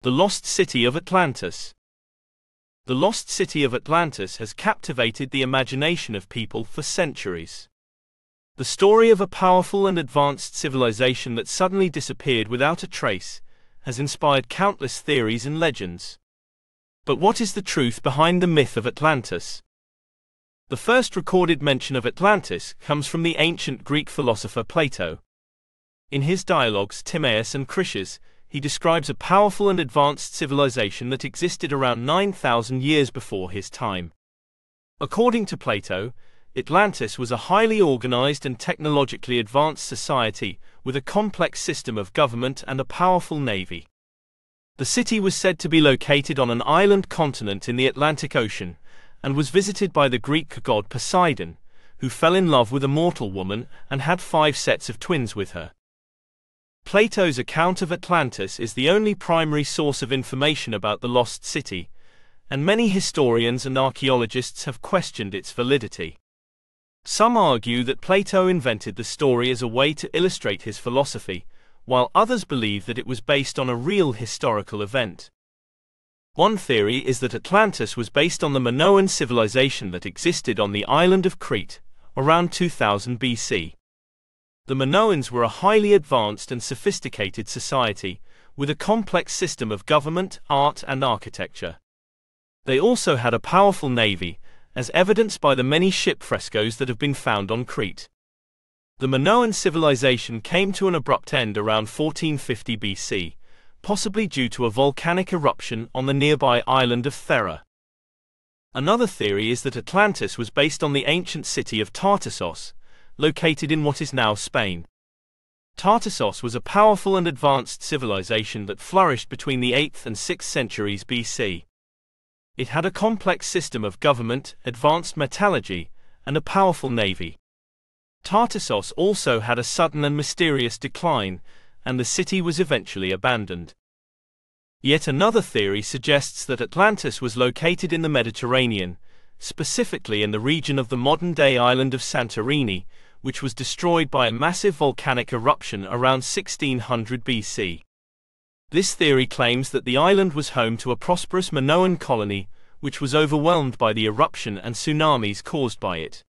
The Lost City of Atlantis. The Lost City of Atlantis has captivated the imagination of people for centuries. The story of a powerful and advanced civilization that suddenly disappeared without a trace has inspired countless theories and legends. But what is the truth behind the myth of Atlantis? The first recorded mention of Atlantis comes from the ancient Greek philosopher Plato. In his dialogues Timaeus and Critias, he describes a powerful and advanced civilization that existed around 9,000 years before his time. According to Plato, Atlantis was a highly organized and technologically advanced society with a complex system of government and a powerful navy. The city was said to be located on an island continent in the Atlantic Ocean and was visited by the Greek god Poseidon, who fell in love with a mortal woman and had 5 sets of twins with her. Plato's account of Atlantis is the only primary source of information about the lost city, and many historians and archaeologists have questioned its validity. Some argue that Plato invented the story as a way to illustrate his philosophy, while others believe that it was based on a real historical event. One theory is that Atlantis was based on the Minoan civilization that existed on the island of Crete around 2000 BC. The Minoans were a highly advanced and sophisticated society, with a complex system of government, art, and architecture. They also had a powerful navy, as evidenced by the many ship frescoes that have been found on Crete. The Minoan civilization came to an abrupt end around 1450 BC, possibly due to a volcanic eruption on the nearby island of Thera. Another theory is that Atlantis was based on the ancient city of Tartessos, located in what is now Spain. Tartessos was a powerful and advanced civilization that flourished between the 8th and 6th centuries BC. It had a complex system of government, advanced metallurgy, and a powerful navy. Tartessos also had a sudden and mysterious decline, and the city was eventually abandoned. Yet another theory suggests that Atlantis was located in the Mediterranean, specifically in the region of the modern-day island of Santorini, which was destroyed by a massive volcanic eruption around 1600 BC. This theory claims that the island was home to a prosperous Minoan colony, which was overwhelmed by the eruption and tsunamis caused by it.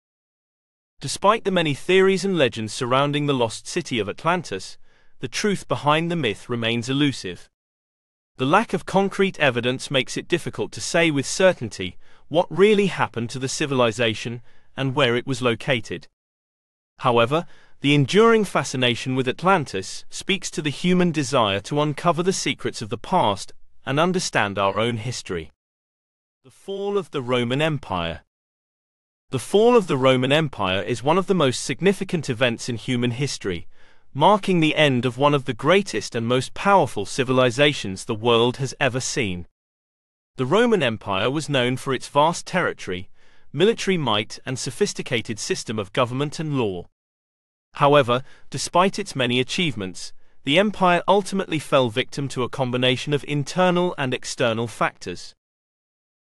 Despite the many theories and legends surrounding the lost city of Atlantis, the truth behind the myth remains elusive. The lack of concrete evidence makes it difficult to say with certainty what really happened to the civilization and where it was located. However, the enduring fascination with Atlantis speaks to the human desire to uncover the secrets of the past and understand our own history. The fall of the Roman Empire. The fall of the Roman Empire is one of the most significant events in human history, marking the end of one of the greatest and most powerful civilizations the world has ever seen. The Roman Empire was known for its vast territory, military might, and sophisticated system of government and law. However, despite its many achievements, the empire ultimately fell victim to a combination of internal and external factors.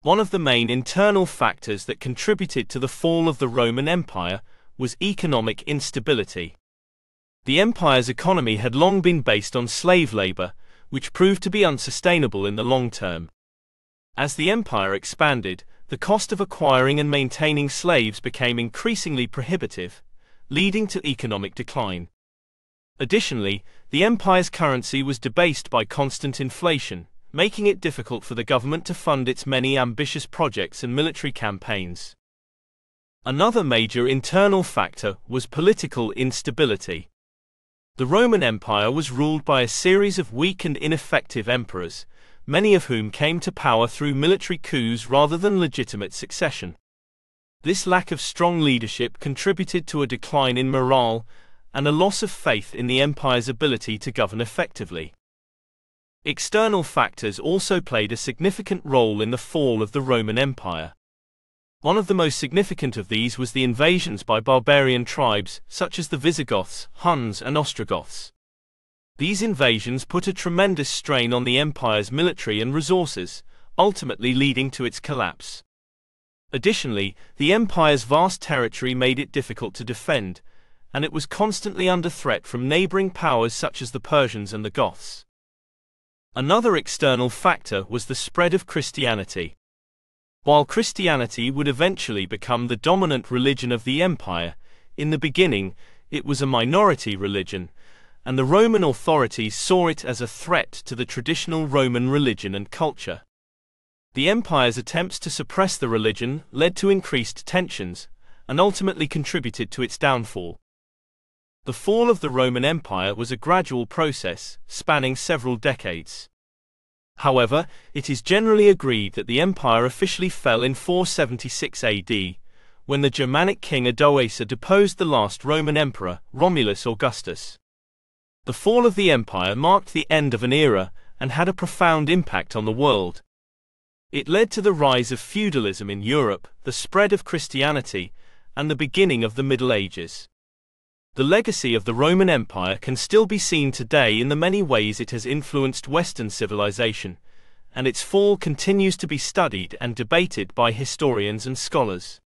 One of the main internal factors that contributed to the fall of the Roman Empire was economic instability. The empire's economy had long been based on slave labor, which proved to be unsustainable in the long term. As the empire expanded, the cost of acquiring and maintaining slaves became increasingly prohibitive, leading to economic decline. Additionally, the empire's currency was debased by constant inflation, making it difficult for the government to fund its many ambitious projects and military campaigns. Another major internal factor was political instability. The Roman Empire was ruled by a series of weak and ineffective emperors, many of whom came to power through military coups rather than legitimate succession. This lack of strong leadership contributed to a decline in morale and a loss of faith in the empire's ability to govern effectively. External factors also played a significant role in the fall of the Roman Empire. One of the most significant of these was the invasions by barbarian tribes such as the Visigoths, Huns, and Ostrogoths. These invasions put a tremendous strain on the empire's military and resources, ultimately leading to its collapse. Additionally, the empire's vast territory made it difficult to defend, and it was constantly under threat from neighboring powers such as the Persians and the Goths. Another external factor was the spread of Christianity. While Christianity would eventually become the dominant religion of the empire, in the beginning, it was a minority religion, and the Roman authorities saw it as a threat to the traditional Roman religion and culture. The empire's attempts to suppress the religion led to increased tensions, and ultimately contributed to its downfall. The fall of the Roman Empire was a gradual process, spanning several decades. However, it is generally agreed that the empire officially fell in 476 AD, when the Germanic king Odoacer deposed the last Roman emperor, Romulus Augustus. The fall of the empire marked the end of an era and had a profound impact on the world. It led to the rise of feudalism in Europe, the spread of Christianity, and the beginning of the Middle Ages. The legacy of the Roman Empire can still be seen today in the many ways it has influenced Western civilization, and its fall continues to be studied and debated by historians and scholars.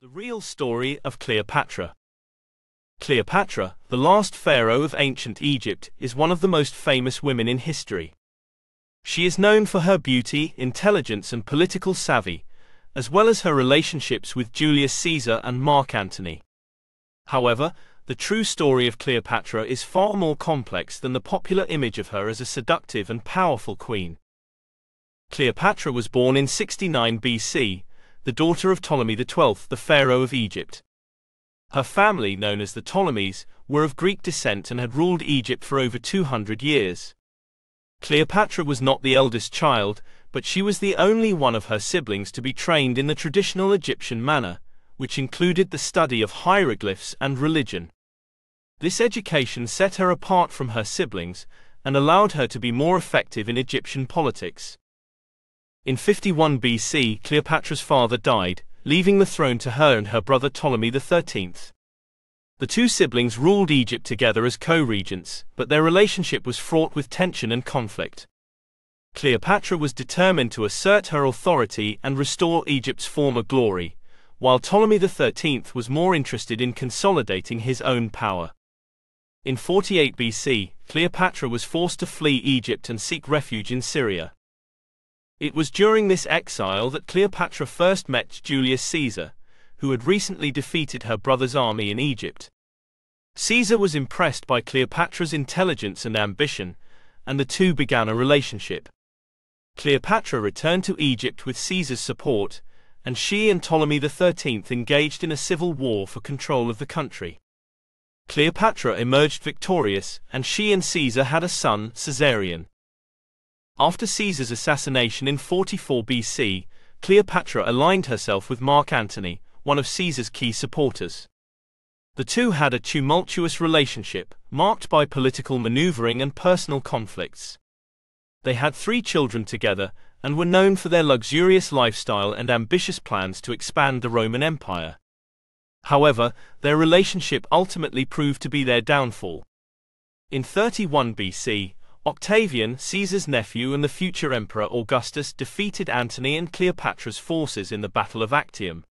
The real story of Cleopatra. Cleopatra, the last pharaoh of ancient Egypt, is one of the most famous women in history. She is known for her beauty, intelligence, and political savvy, as well as her relationships with Julius Caesar and Mark Antony. However, the true story of Cleopatra is far more complex than the popular image of her as a seductive and powerful queen. Cleopatra was born in 69 BC, the daughter of Ptolemy XII, the pharaoh of Egypt. Her family, known as the Ptolemies, were of Greek descent and had ruled Egypt for over 200 years. Cleopatra was not the eldest child, but she was the only one of her siblings to be trained in the traditional Egyptian manner, which included the study of hieroglyphs and religion. This education set her apart from her siblings and allowed her to be more effective in Egyptian politics. In 51 BC, Cleopatra's father died, leaving the throne to her and her brother Ptolemy XIII. The two siblings ruled Egypt together as co-regents, but their relationship was fraught with tension and conflict. Cleopatra was determined to assert her authority and restore Egypt's former glory, while Ptolemy XIII was more interested in consolidating his own power. In 48 BC, Cleopatra was forced to flee Egypt and seek refuge in Syria. It was during this exile that Cleopatra first met Julius Caesar, who had recently defeated her brother's army in Egypt. Caesar was impressed by Cleopatra's intelligence and ambition, and the two began a relationship. Cleopatra returned to Egypt with Caesar's support, and she and Ptolemy XIII engaged in a civil war for control of the country. Cleopatra emerged victorious, and she and Caesar had a son, Caesarion. After Caesar's assassination in 44 BC, Cleopatra aligned herself with Mark Antony, one of Caesar's key supporters. The two had a tumultuous relationship, marked by political maneuvering and personal conflicts. They had 3 children together, and were known for their luxurious lifestyle and ambitious plans to expand the Roman Empire. However, their relationship ultimately proved to be their downfall. In 31 BC, Octavian, Caesar's nephew and the future emperor Augustus, defeated Antony and Cleopatra's forces in the Battle of Actium.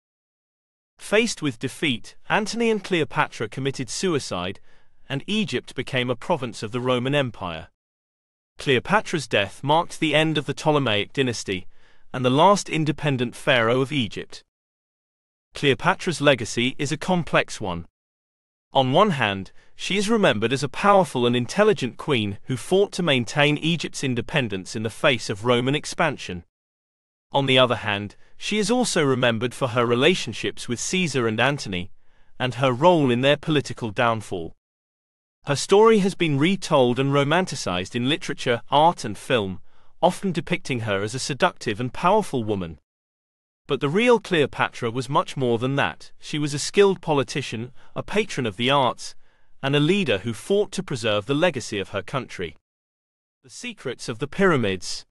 Faced with defeat, Antony and Cleopatra committed suicide, and Egypt became a province of the Roman Empire. Cleopatra's death marked the end of the Ptolemaic dynasty, and the last independent pharaoh of Egypt. Cleopatra's legacy is a complex one. On one hand, she is remembered as a powerful and intelligent queen who fought to maintain Egypt's independence in the face of Roman expansion. On the other hand, she is also remembered for her relationships with Caesar and Antony, and her role in their political downfall. Her story has been retold and romanticized in literature, art and film, often depicting her as a seductive and powerful woman. But the real Cleopatra was much more than that. She was a skilled politician, a patron of the arts, and a leader who fought to preserve the legacy of her country. The secrets of the pyramids.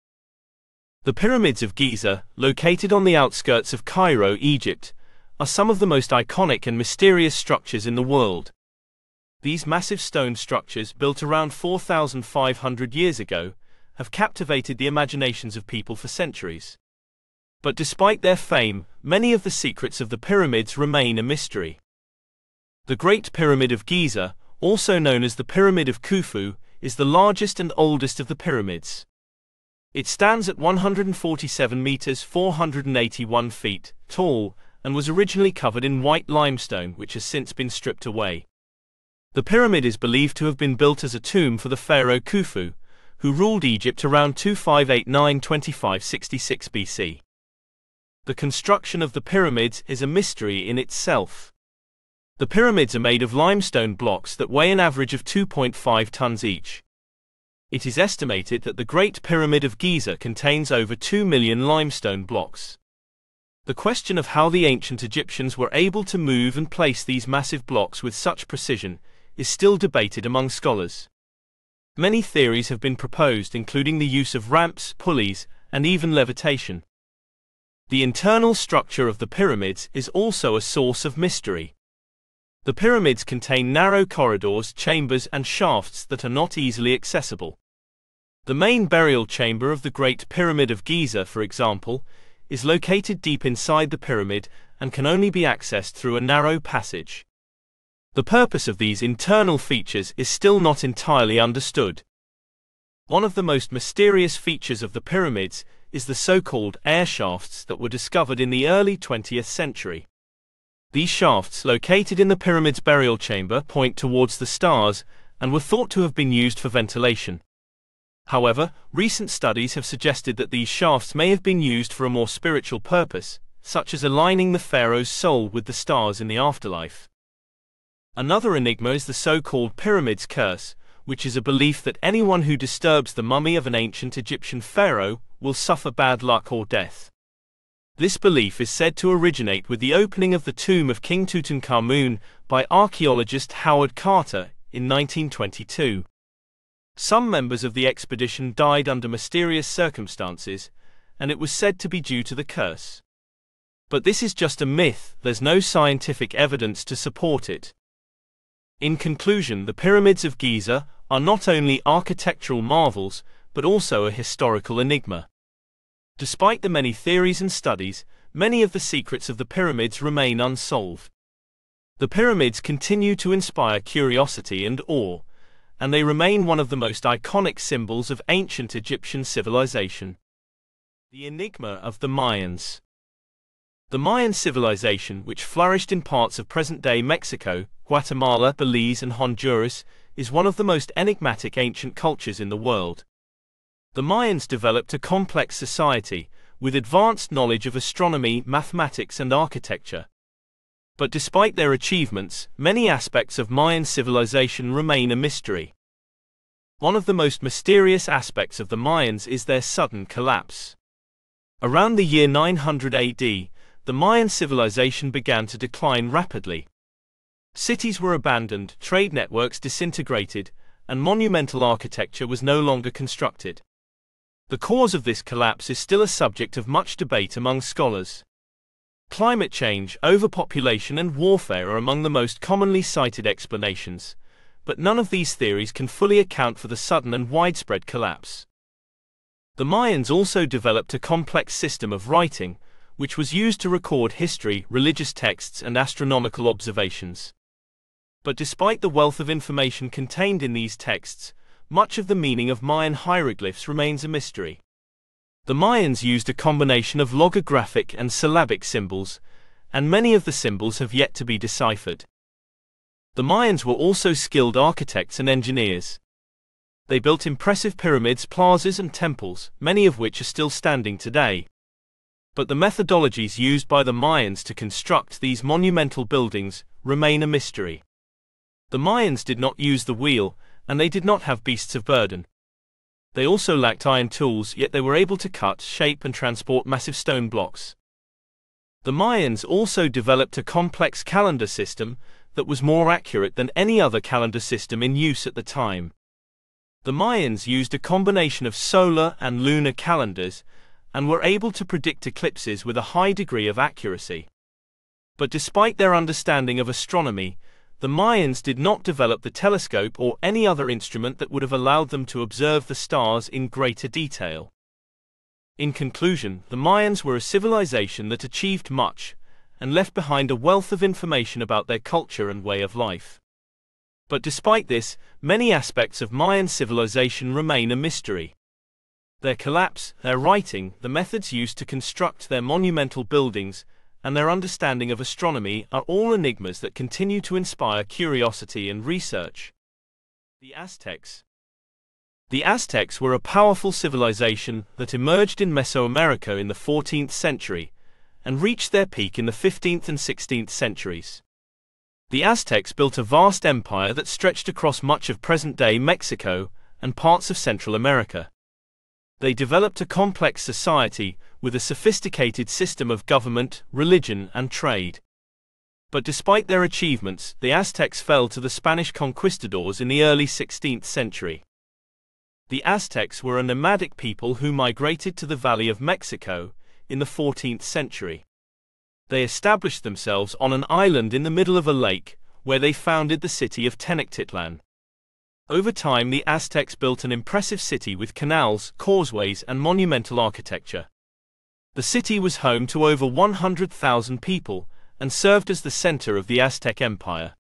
The pyramids of Giza, located on the outskirts of Cairo, Egypt, are some of the most iconic and mysterious structures in the world. These massive stone structures, built around 4,500 years ago, have captivated the imaginations of people for centuries. But despite their fame, many of the secrets of the pyramids remain a mystery. The Great Pyramid of Giza, also known as the Pyramid of Khufu, is the largest and oldest of the pyramids. It stands at 147 meters (481 feet) tall and was originally covered in white limestone, which has since been stripped away. The pyramid is believed to have been built as a tomb for the pharaoh Khufu, who ruled Egypt around 2589–2566 BC. The construction of the pyramids is a mystery in itself. The pyramids are made of limestone blocks that weigh an average of 2.5 tons each. It is estimated that the Great Pyramid of Giza contains over 2 million limestone blocks. The question of how the ancient Egyptians were able to move and place these massive blocks with such precision is still debated among scholars. Many theories have been proposed, including the use of ramps, pulleys, and even levitation. The internal structure of the pyramids is also a source of mystery. The pyramids contain narrow corridors, chambers, and shafts that are not easily accessible. The main burial chamber of the Great Pyramid of Giza, for example, is located deep inside the pyramid and can only be accessed through a narrow passage. The purpose of these internal features is still not entirely understood. One of the most mysterious features of the pyramids is the so-called air shafts that were discovered in the early 20th century. These shafts, located in the pyramid's burial chamber, point towards the stars and were thought to have been used for ventilation. However, recent studies have suggested that these shafts may have been used for a more spiritual purpose, such as aligning the pharaoh's soul with the stars in the afterlife. Another enigma is the so-called pyramid's curse, which is a belief that anyone who disturbs the mummy of an ancient Egyptian pharaoh will suffer bad luck or death. This belief is said to originate with the opening of the tomb of King Tutankhamun by archaeologist Howard Carter in 1922. Some members of the expedition died under mysterious circumstances, and it was said to be due to the curse. But this is just a myth, there's no scientific evidence to support it. In conclusion, the pyramids of Giza are not only architectural marvels, but also a historical enigma. Despite the many theories and studies, many of the secrets of the pyramids remain unsolved. The pyramids continue to inspire curiosity and awe, and they remain one of the most iconic symbols of ancient Egyptian civilization. The enigma of the Mayans. The Mayan civilization, which flourished in parts of present-day Mexico, Guatemala, Belize, and Honduras, is one of the most enigmatic ancient cultures in the world. The Mayans developed a complex society, with advanced knowledge of astronomy, mathematics, and architecture. But despite their achievements, many aspects of Mayan civilization remain a mystery. One of the most mysterious aspects of the Mayans is their sudden collapse. Around the year 900 AD, the Mayan civilization began to decline rapidly. Cities were abandoned, trade networks disintegrated, and monumental architecture was no longer constructed. The cause of this collapse is still a subject of much debate among scholars. Climate change, overpopulation, and warfare are among the most commonly cited explanations, but none of these theories can fully account for the sudden and widespread collapse. The Mayans also developed a complex system of writing, which was used to record history, religious texts, and astronomical observations. But despite the wealth of information contained in these texts, much of the meaning of Mayan hieroglyphs remains a mystery. The Mayans used a combination of logographic and syllabic symbols, and many of the symbols have yet to be deciphered. The Mayans were also skilled architects and engineers. They built impressive pyramids, plazas, and temples, many of which are still standing today. But the methodologies used by the Mayans to construct these monumental buildings remain a mystery. The Mayans did not use the wheel, and they did not have beasts of burden. They also lacked iron tools, yet they were able to cut, shape, and transport massive stone blocks. The Mayans also developed a complex calendar system that was more accurate than any other calendar system in use at the time. The Mayans used a combination of solar and lunar calendars, and were able to predict eclipses with a high degree of accuracy. But despite their understanding of astronomy, the Mayans did not develop the telescope or any other instrument that would have allowed them to observe the stars in greater detail. In conclusion, the Mayans were a civilization that achieved much, and left behind a wealth of information about their culture and way of life. But despite this, many aspects of Mayan civilization remain a mystery. Their collapse, their writing, the methods used to construct their monumental buildings, and their understanding of astronomy are all enigmas that continue to inspire curiosity and research. The Aztecs. The Aztecs were a powerful civilization that emerged in Mesoamerica in the 14th century and reached their peak in the 15th and 16th centuries. The Aztecs built a vast empire that stretched across much of present-day Mexico and parts of Central America. They developed a complex society with a sophisticated system of government, religion, and trade. But despite their achievements, the Aztecs fell to the Spanish conquistadors in the early 16th century. The Aztecs were a nomadic people who migrated to the Valley of Mexico in the 14th century. They established themselves on an island in the middle of a lake, where they founded the city of Tenochtitlan. Over time, the Aztecs built an impressive city with canals, causeways, and monumental architecture. The city was home to over 100,000 people and served as the center of the Aztec Empire.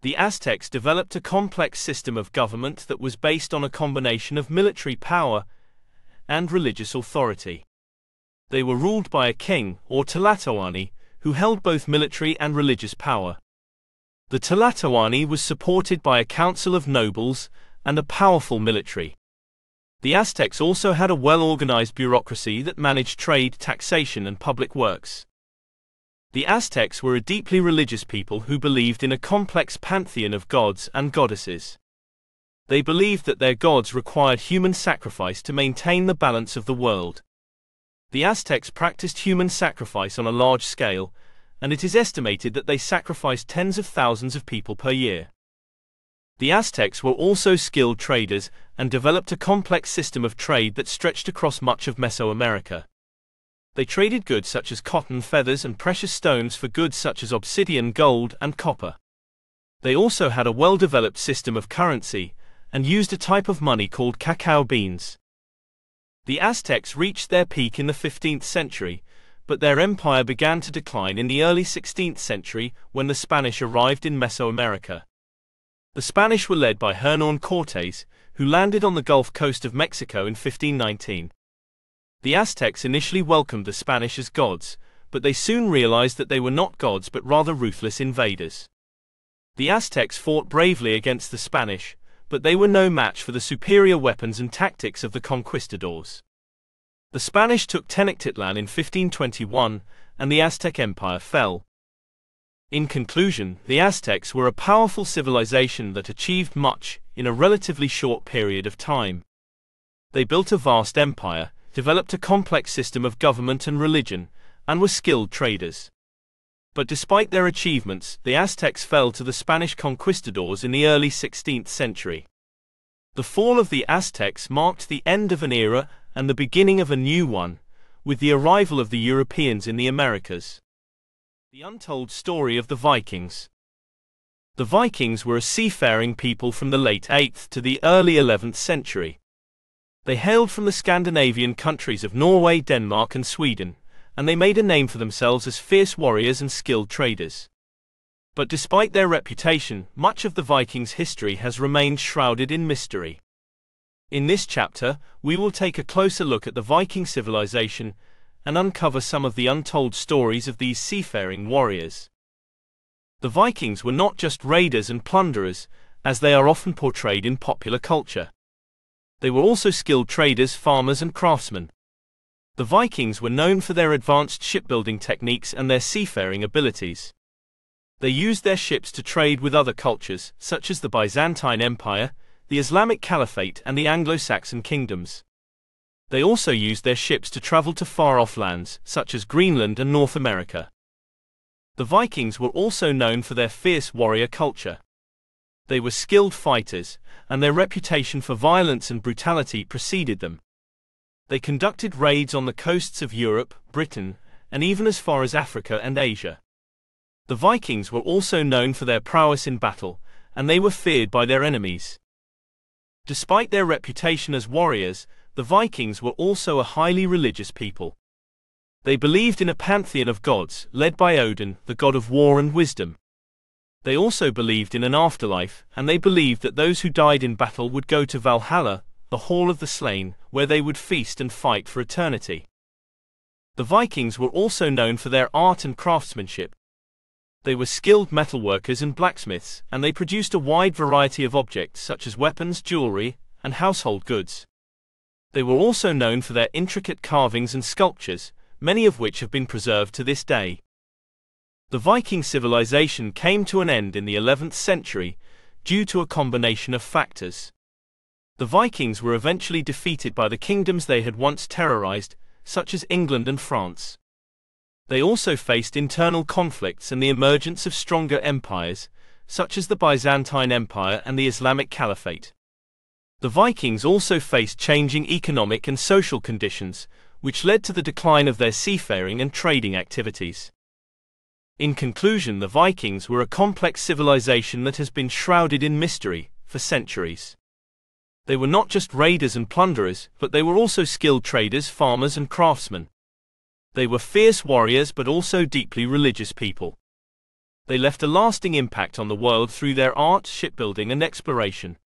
The Aztecs developed a complex system of government that was based on a combination of military power and religious authority. They were ruled by a king, or Tlatoani, who held both military and religious power. The Tlatoani was supported by a council of nobles and a powerful military. The Aztecs also had a well-organized bureaucracy that managed trade, taxation, and public works. The Aztecs were a deeply religious people who believed in a complex pantheon of gods and goddesses. They believed that their gods required human sacrifice to maintain the balance of the world. The Aztecs practiced human sacrifice on a large scale, and it is estimated that they sacrificed tens of thousands of people per year. The Aztecs were also skilled traders and developed a complex system of trade that stretched across much of Mesoamerica. They traded goods such as cotton, feathers, and precious stones for goods such as obsidian, gold, and copper. They also had a well-developed system of currency and used a type of money called cacao beans. The Aztecs reached their peak in the 15th century, but their empire began to decline in the early 16th century when the Spanish arrived in Mesoamerica. The Spanish were led by Hernán Cortés, who landed on the Gulf Coast of Mexico in 1519. The Aztecs initially welcomed the Spanish as gods, but they soon realized that they were not gods but rather ruthless invaders. The Aztecs fought bravely against the Spanish, but they were no match for the superior weapons and tactics of the conquistadors. The Spanish took Tenochtitlan in 1521, and the Aztec Empire fell. In conclusion, the Aztecs were a powerful civilization that achieved much in a relatively short period of time. They built a vast empire, developed a complex system of government and religion, and were skilled traders. But despite their achievements, the Aztecs fell to the Spanish conquistadors in the early 16th century. The fall of the Aztecs marked the end of an era and the beginning of a new one, with the arrival of the Europeans in the Americas. The untold story of the Vikings. The Vikings were a seafaring people from the late 8th to the early 11th century. They hailed from the Scandinavian countries of Norway, Denmark, and Sweden, and they made a name for themselves as fierce warriors and skilled traders. But despite their reputation, much of the Vikings' history has remained shrouded in mystery. In this chapter, we will take a closer look at the Viking civilization and uncover some of the untold stories of these seafaring warriors. The Vikings were not just raiders and plunderers, as they are often portrayed in popular culture. They were also skilled traders, farmers, and craftsmen. The Vikings were known for their advanced shipbuilding techniques and their seafaring abilities. They used their ships to trade with other cultures, such as the Byzantine Empire, the Islamic Caliphate, and the Anglo-Saxon kingdoms. They also used their ships to travel to far-off lands, such as Greenland and North America. The Vikings were also known for their fierce warrior culture. They were skilled fighters, and their reputation for violence and brutality preceded them. They conducted raids on the coasts of Europe, Britain, and even as far as Africa and Asia. The Vikings were also known for their prowess in battle, and they were feared by their enemies. Despite their reputation as warriors, the Vikings were also a highly religious people. They believed in a pantheon of gods, led by Odin, the god of war and wisdom. They also believed in an afterlife, and they believed that those who died in battle would go to Valhalla, the Hall of the Slain, where they would feast and fight for eternity. The Vikings were also known for their art and craftsmanship. They were skilled metalworkers and blacksmiths, and they produced a wide variety of objects such as weapons, jewelry, and household goods. They were also known for their intricate carvings and sculptures, many of which have been preserved to this day. The Viking civilization came to an end in the 11th century due to a combination of factors. The Vikings were eventually defeated by the kingdoms they had once terrorized, such as England and France. They also faced internal conflicts and the emergence of stronger empires, such as the Byzantine Empire and the Islamic Caliphate. The Vikings also faced changing economic and social conditions, which led to the decline of their seafaring and trading activities. In conclusion, the Vikings were a complex civilization that has been shrouded in mystery for centuries. They were not just raiders and plunderers, but they were also skilled traders, farmers, and craftsmen. They were fierce warriors but also deeply religious people. They left a lasting impact on the world through their art, shipbuilding, and exploration.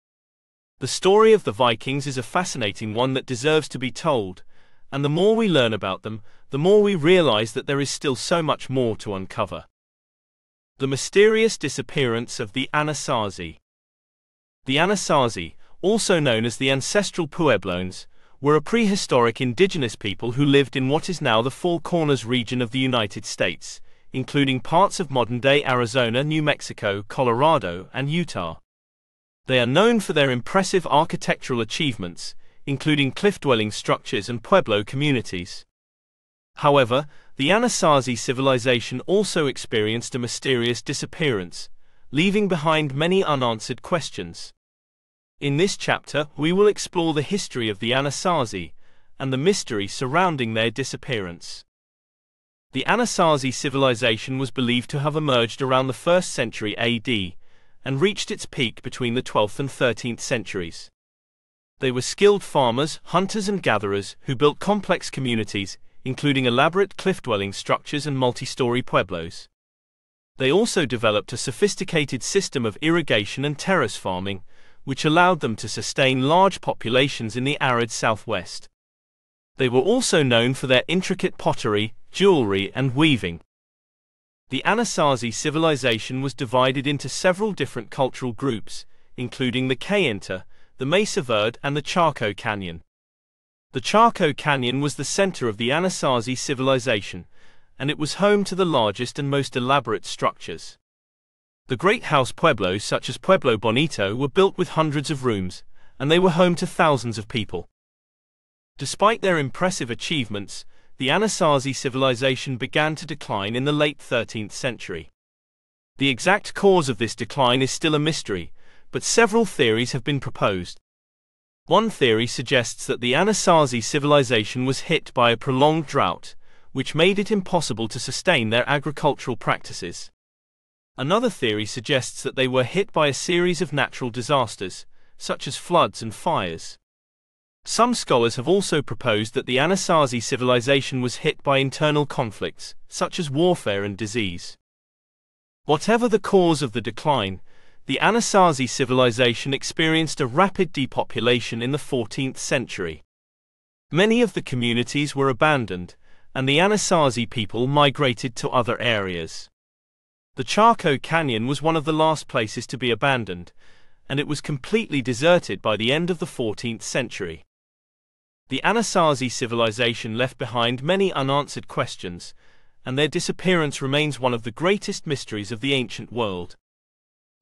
The story of the Vikings is a fascinating one that deserves to be told, and the more we learn about them, the more we realize that there is still so much more to uncover. The mysterious disappearance of the Anasazi. The Anasazi, also known as the ancestral Pueblones, were a prehistoric indigenous people who lived in what is now the Four Corners region of the United States, including parts of modern-day Arizona, New Mexico, Colorado, and Utah. They are known for their impressive architectural achievements, including cliff-dwelling structures and pueblo communities. However, the Anasazi civilization also experienced a mysterious disappearance, leaving behind many unanswered questions. In this chapter, we will explore the history of the Anasazi and the mystery surrounding their disappearance. The Anasazi civilization was believed to have emerged around the 1st century AD and reached its peak between the 12th and 13th centuries. They were skilled farmers, hunters, and gatherers who built complex communities, including elaborate cliff-dwelling structures and multi-story pueblos. They also developed a sophisticated system of irrigation and terrace farming, which allowed them to sustain large populations in the arid southwest. They were also known for their intricate pottery, jewelry, and weaving. The Anasazi civilization was divided into several different cultural groups, including the Kayenta, the Mesa Verde, and the Chaco Canyon. The Chaco Canyon was the center of the Anasazi civilization, and it was home to the largest and most elaborate structures. The great house pueblos such as Pueblo Bonito were built with hundreds of rooms, and they were home to thousands of people. Despite their impressive achievements, the Anasazi civilization began to decline in the late 13th century. The exact cause of this decline is still a mystery, but several theories have been proposed. One theory suggests that the Anasazi civilization was hit by a prolonged drought, which made it impossible to sustain their agricultural practices. Another theory suggests that they were hit by a series of natural disasters, such as floods and fires. Some scholars have also proposed that the Anasazi civilization was hit by internal conflicts, such as warfare and disease. Whatever the cause of the decline, the Anasazi civilization experienced a rapid depopulation in the 14th century. Many of the communities were abandoned, and the Anasazi people migrated to other areas. The Chaco Canyon was one of the last places to be abandoned, and it was completely deserted by the end of the 14th century. The Anasazi civilization left behind many unanswered questions, and their disappearance remains one of the greatest mysteries of the ancient world.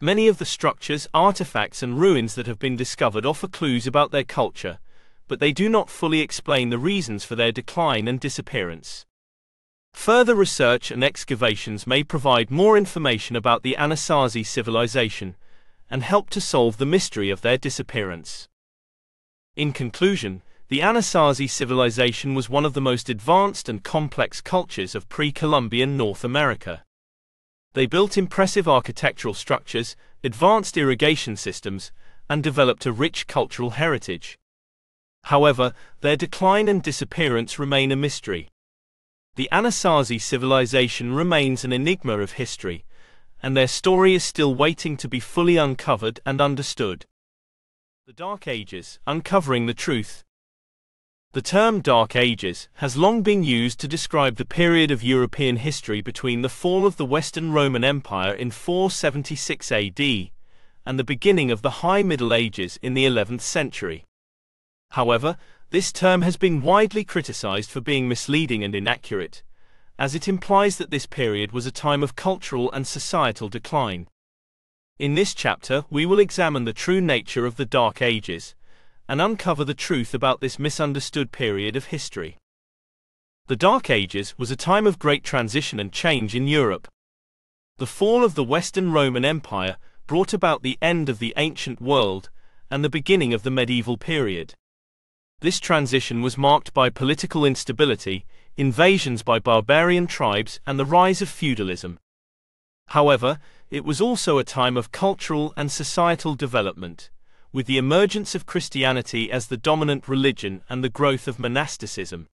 Many of the structures, artifacts, and ruins that have been discovered offer clues about their culture, but they do not fully explain the reasons for their decline and disappearance. Further research and excavations may provide more information about the Anasazi civilization and help to solve the mystery of their disappearance. In conclusion, the Anasazi civilization was one of the most advanced and complex cultures of pre-Columbian North America. They built impressive architectural structures, advanced irrigation systems, and developed a rich cultural heritage. However, their decline and disappearance remain a mystery. The Anasazi civilization remains an enigma of history, and their story is still waiting to be fully uncovered and understood. The Dark Ages, uncovering the truth. The term Dark Ages has long been used to describe the period of European history between the fall of the Western Roman Empire in 476 AD and the beginning of the High Middle Ages in the 11th century. However, this term has been widely criticized for being misleading and inaccurate, as it implies that this period was a time of cultural and societal decline. In this chapter, we will examine the true nature of the Dark Ages and uncover the truth about this misunderstood period of history. The Dark Ages was a time of great transition and change in Europe. The fall of the Western Roman Empire brought about the end of the ancient world and the beginning of the medieval period. This transition was marked by political instability, invasions by barbarian tribes, and the rise of feudalism. However, it was also a time of cultural and societal development, with the emergence of Christianity as the dominant religion and the growth of monasticism.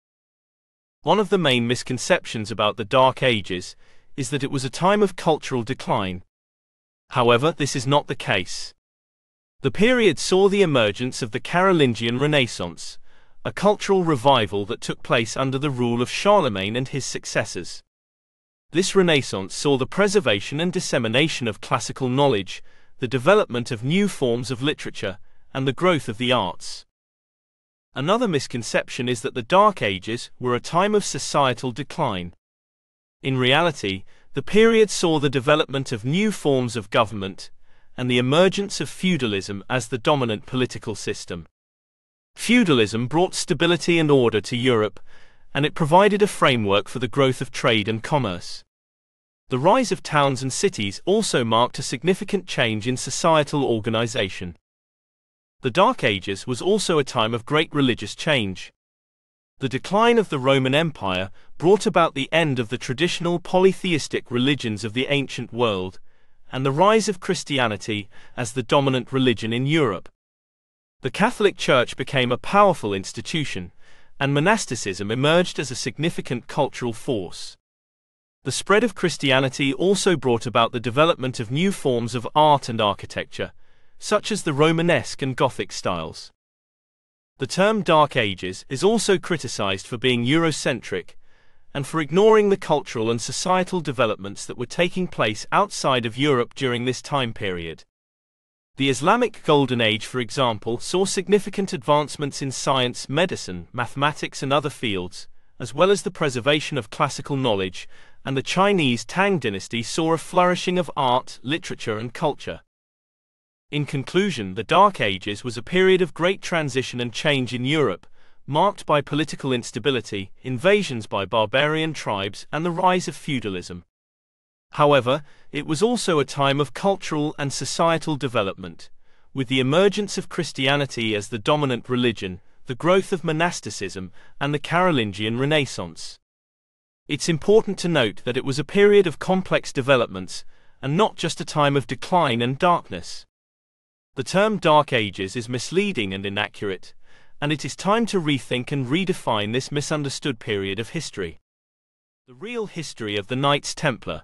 One of the main misconceptions about the Dark Ages is that it was a time of cultural decline. However, this is not the case. The period saw the emergence of the Carolingian Renaissance, a cultural revival that took place under the rule of Charlemagne and his successors. This Renaissance saw the preservation and dissemination of classical knowledge, the development of new forms of literature, and the growth of the arts. Another misconception is that the Dark Ages were a time of societal decline. In reality, the period saw the development of new forms of government and the emergence of feudalism as the dominant political system. Feudalism brought stability and order to Europe, and it provided a framework for the growth of trade and commerce. The rise of towns and cities also marked a significant change in societal organization. The Dark Ages was also a time of great religious change. The decline of the Roman Empire brought about the end of the traditional polytheistic religions of the ancient world, and the rise of Christianity as the dominant religion in Europe. The Catholic Church became a powerful institution, and monasticism emerged as a significant cultural force. The spread of Christianity also brought about the development of new forms of art and architecture, such as the Romanesque and Gothic styles. The term Dark Ages is also criticized for being Eurocentric and for ignoring the cultural and societal developments that were taking place outside of Europe during this time period. The Islamic Golden Age, for example, saw significant advancements in science, medicine, mathematics, and other fields, as well as the preservation of classical knowledge, and the Chinese Tang dynasty saw a flourishing of art, literature, and culture. In conclusion, the Dark Ages was a period of great transition and change in Europe, marked by political instability, invasions by barbarian tribes, and the rise of feudalism. However, it was also a time of cultural and societal development, with the emergence of Christianity as the dominant religion, the growth of monasticism, and the Carolingian Renaissance. It's important to note that it was a period of complex developments, and not just a time of decline and darkness. The term Dark Ages is misleading and inaccurate, and it is time to rethink and redefine this misunderstood period of history. The real history of the Knights Templar.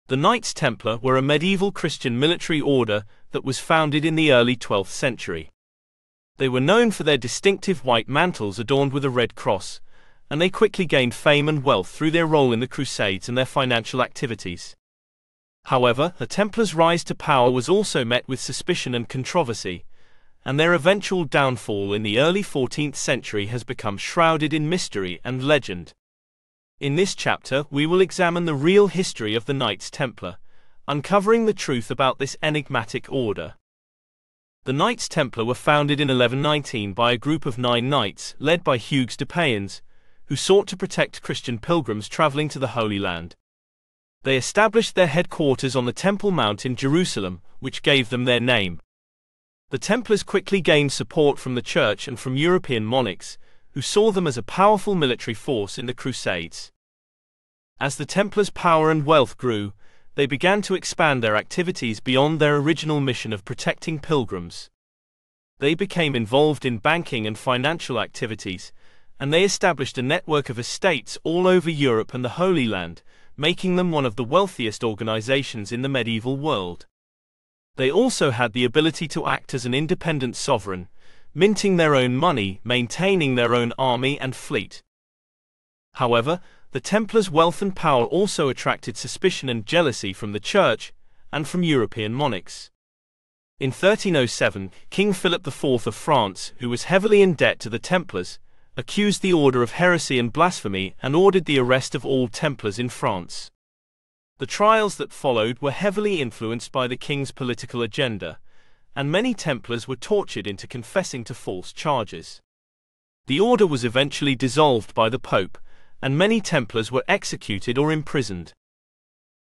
The Knights Templar were a medieval Christian military order that was founded in the early 12th century. They were known for their distinctive white mantles adorned with a red cross, and they quickly gained fame and wealth through their role in the Crusades and their financial activities. However, the Templars' rise to power was also met with suspicion and controversy, and their eventual downfall in the early 14th century has become shrouded in mystery and legend. In this chapter, we will examine the real history of the Knights Templar, uncovering the truth about this enigmatic order. The Knights Templar were founded in 1119 by a group of 9 knights, led by Hugues de Payens, who sought to protect Christian pilgrims traveling to the Holy Land. They established their headquarters on the Temple Mount in Jerusalem, which gave them their name. The Templars quickly gained support from the Church and from European monarchs, who saw them as a powerful military force in the Crusades. As the Templars' power and wealth grew, they began to expand their activities beyond their original mission of protecting pilgrims. They became involved in banking and financial activities, and they established a network of estates all over Europe and the Holy Land, making them one of the wealthiest organizations in the medieval world. They also had the ability to act as an independent sovereign, minting their own money, maintaining their own army and fleet. However, the Templars' wealth and power also attracted suspicion and jealousy from the Church and from European monarchs. In 1307, King Philip IV of France, who was heavily in debt to the Templars, accused the order of heresy and blasphemy and ordered the arrest of all Templars in France. The trials that followed were heavily influenced by the king's political agenda, and many Templars were tortured into confessing to false charges. The order was eventually dissolved by the Pope, and many Templars were executed or imprisoned.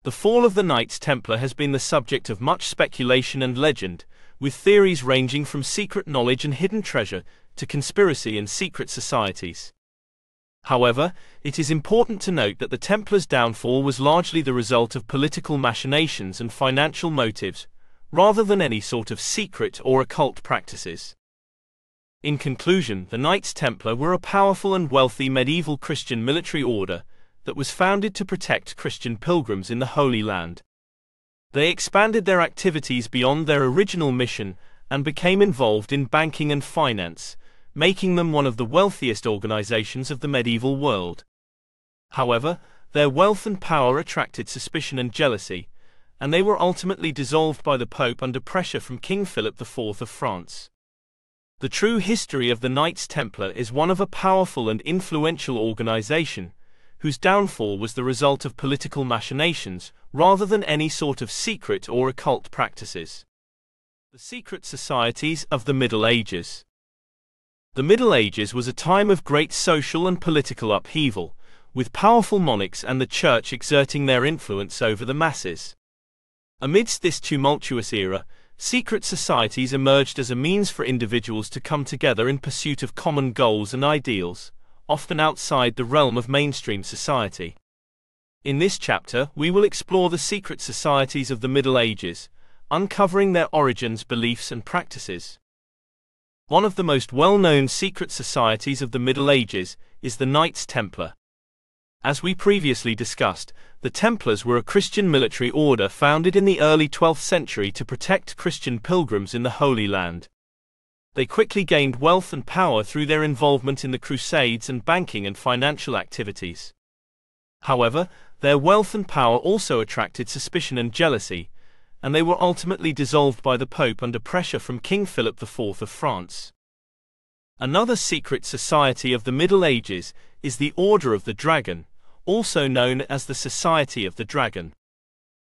The fall of the Knights Templar has been the subject of much speculation and legend, with theories ranging from secret knowledge and hidden treasure to conspiracy and secret societies. However, it is important to note that the Templars' downfall was largely the result of political machinations and financial motives, rather than any sort of secret or occult practices. In conclusion, the Knights Templar were a powerful and wealthy medieval Christian military order that was founded to protect Christian pilgrims in the Holy Land. They expanded their activities beyond their original mission and became involved in banking and finance, making them one of the wealthiest organizations of the medieval world. However, their wealth and power attracted suspicion and jealousy, and they were ultimately dissolved by the Pope under pressure from King Philip IV of France. The true history of the Knights Templar is one of a powerful and influential organization, whose downfall was the result of political machinations, rather than any sort of secret or occult practices. The secret societies of the Middle Ages. The Middle Ages was a time of great social and political upheaval, with powerful monarchs and the Church exerting their influence over the masses. Amidst this tumultuous era, secret societies emerged as a means for individuals to come together in pursuit of common goals and ideals, often outside the realm of mainstream society. In this chapter, we will explore the secret societies of the Middle Ages, uncovering their origins, beliefs, and practices. One of the most well-known secret societies of the Middle Ages is the Knights Templar. As we previously discussed, the Templars were a Christian military order founded in the early 12th century to protect Christian pilgrims in the Holy Land. They quickly gained wealth and power through their involvement in the Crusades and banking and financial activities. However, their wealth and power also attracted suspicion and jealousy, and they were ultimately dissolved by the Pope under pressure from King Philip IV of France. Another secret society of the Middle Ages is the Order of the Dragon, also known as the Society of the Dragon.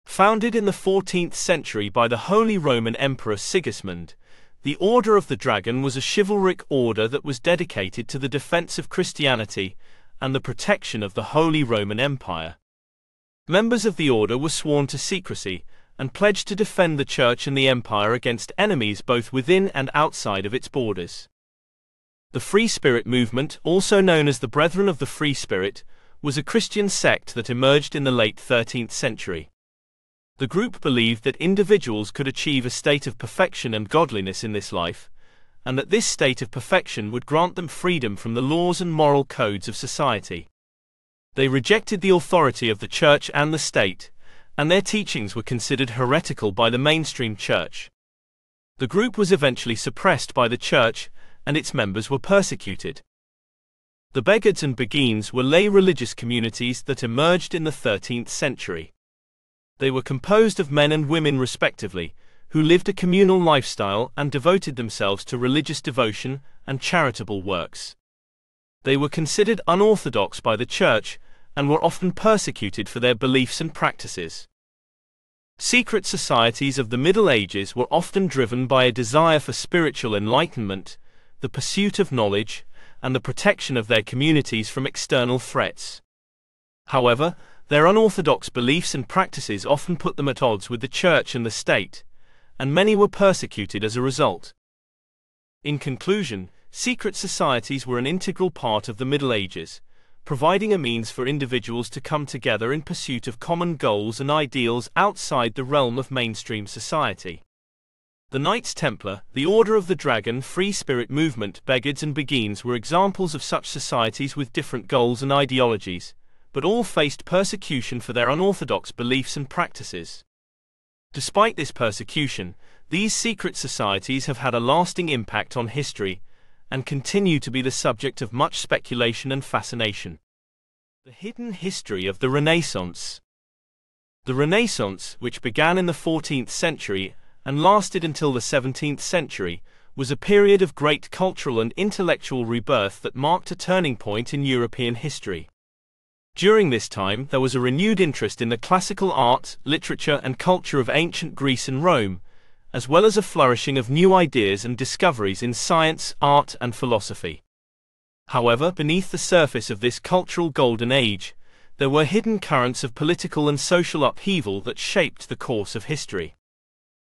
Founded in the 14th century by the Holy Roman Emperor Sigismund, the Order of the Dragon was a chivalric order that was dedicated to the defense of Christianity and the protection of the Holy Roman Empire. Members of the order were sworn to secrecy and pledged to defend the Church and the Empire against enemies both within and outside of its borders. The Free Spirit movement, also known as the Brethren of the Free Spirit, was a Christian sect that emerged in the late 13th century. The group believed that individuals could achieve a state of perfection and godliness in this life, and that this state of perfection would grant them freedom from the laws and moral codes of society. They rejected the authority of the Church and the state, and their teachings were considered heretical by the mainstream Church. The group was eventually suppressed by the Church, and its members were persecuted. The Beguines and Beguines were lay religious communities that emerged in the 13th century. They were composed of men and women respectively, who lived a communal lifestyle and devoted themselves to religious devotion and charitable works. They were considered unorthodox by the Church and were often persecuted for their beliefs and practices. Secret societies of the Middle Ages were often driven by a desire for spiritual enlightenment, the pursuit of knowledge, and the protection of their communities from external threats. However, their unorthodox beliefs and practices often put them at odds with the Church and the state, and many were persecuted as a result. In conclusion, secret societies were an integral part of the Middle Ages, providing a means for individuals to come together in pursuit of common goals and ideals outside the realm of mainstream society. The Knights Templar, the Order of the Dragon, Free Spirit movement, Beguines and Beguines were examples of such societies with different goals and ideologies, but all faced persecution for their unorthodox beliefs and practices. Despite this persecution, these secret societies have had a lasting impact on history and continue to be the subject of much speculation and fascination. The hidden history of the Renaissance. The Renaissance, which began in the 14th century and lasted until the 17th century, was a period of great cultural and intellectual rebirth that marked a turning point in European history. During this time, there was a renewed interest in the classical art, literature, and culture of ancient Greece and Rome, as well as a flourishing of new ideas and discoveries in science, art, and philosophy. However, beneath the surface of this cultural golden age, there were hidden currents of political and social upheaval that shaped the course of history.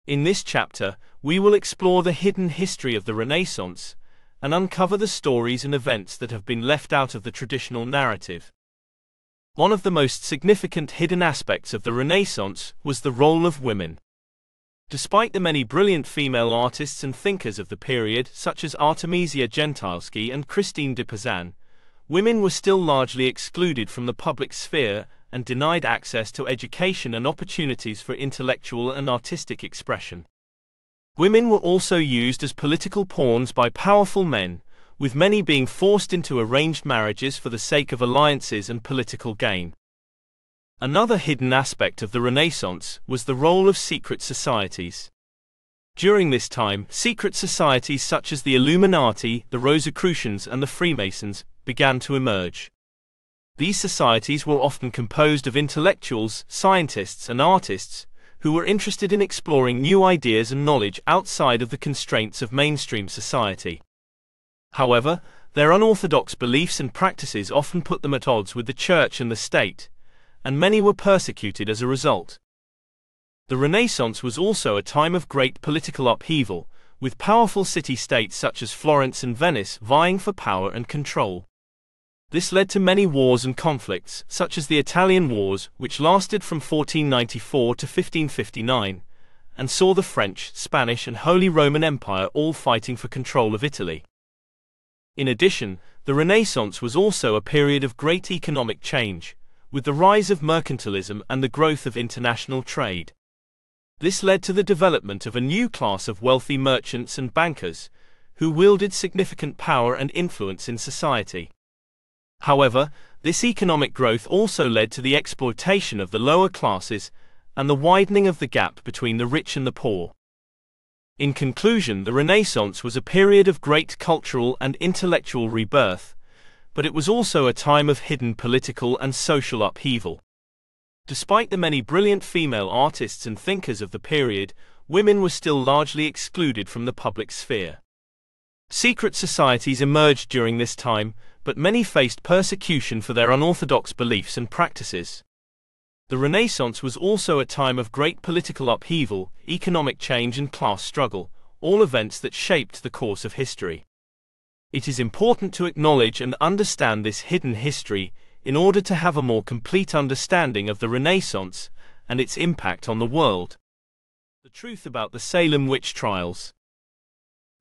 In this chapter, we will explore the hidden history of the Renaissance and uncover the stories and events that have been left out of the traditional narrative. One of the most significant hidden aspects of the Renaissance was the role of women. Despite the many brilliant female artists and thinkers of the period, such as Artemisia Gentileschi and Christine de Pizan, women were still largely excluded from the public sphere and denied access to education and opportunities for intellectual and artistic expression. Women were also used as political pawns by powerful men, with many being forced into arranged marriages for the sake of alliances and political gain. Another hidden aspect of the Renaissance was the role of secret societies. During this time, secret societies such as the Illuminati, the Rosicrucians, and the Freemasons began to emerge. These societies were often composed of intellectuals, scientists, and artists who were interested in exploring new ideas and knowledge outside of the constraints of mainstream society. However, their unorthodox beliefs and practices often put them at odds with the church and the state, and many were persecuted as a result. The Renaissance was also a time of great political upheaval, with powerful city-states such as Florence and Venice vying for power and control. This led to many wars and conflicts, such as the Italian Wars, which lasted from 1494 to 1559, and saw the French, Spanish, and Holy Roman Empire all fighting for control of Italy. In addition, the Renaissance was also a period of great economic change, with the rise of mercantilism and the growth of international trade. This led to the development of a new class of wealthy merchants and bankers, who wielded significant power and influence in society. However, this economic growth also led to the exploitation of the lower classes and the widening of the gap between the rich and the poor. In conclusion, the Renaissance was a period of great cultural and intellectual rebirth, but it was also a time of hidden political and social upheaval. Despite the many brilliant female artists and thinkers of the period, women were still largely excluded from the public sphere. Secret societies emerged during this time, but many faced persecution for their unorthodox beliefs and practices. The Renaissance was also a time of great political upheaval, economic change, and class struggle, all events that shaped the course of history. It is important to acknowledge and understand this hidden history in order to have a more complete understanding of the Renaissance and its impact on the world. The truth about the Salem witch trials.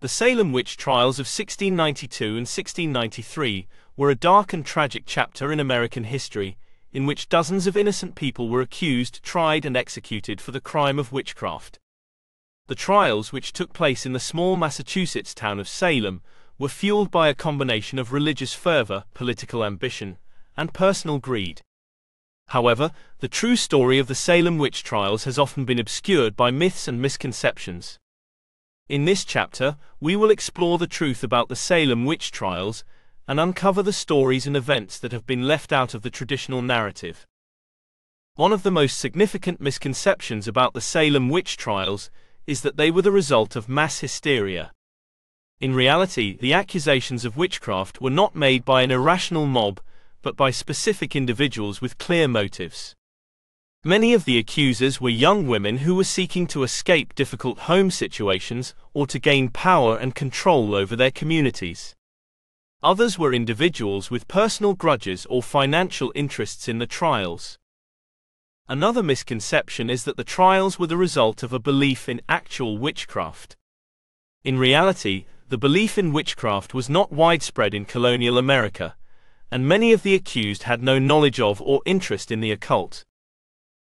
The Salem witch trials of 1692 and 1693 were a dark and tragic chapter in American history, in which dozens of innocent people were accused, tried, and executed for the crime of witchcraft. The trials, which took place in the small Massachusetts town of Salem, were fueled by a combination of religious fervor, political ambition, and personal greed. However, the true story of the Salem witch trials has often been obscured by myths and misconceptions. In this chapter, we will explore the truth about the Salem witch trials and uncover the stories and events that have been left out of the traditional narrative. One of the most significant misconceptions about the Salem witch trials is that they were the result of mass hysteria. In reality, the accusations of witchcraft were not made by an irrational mob, but by specific individuals with clear motives. Many of the accusers were young women who were seeking to escape difficult home situations or to gain power and control over their communities. Others were individuals with personal grudges or financial interests in the trials. Another misconception is that the trials were the result of a belief in actual witchcraft. In reality, the belief in witchcraft was not widespread in colonial America, and many of the accused had no knowledge of or interest in the occult.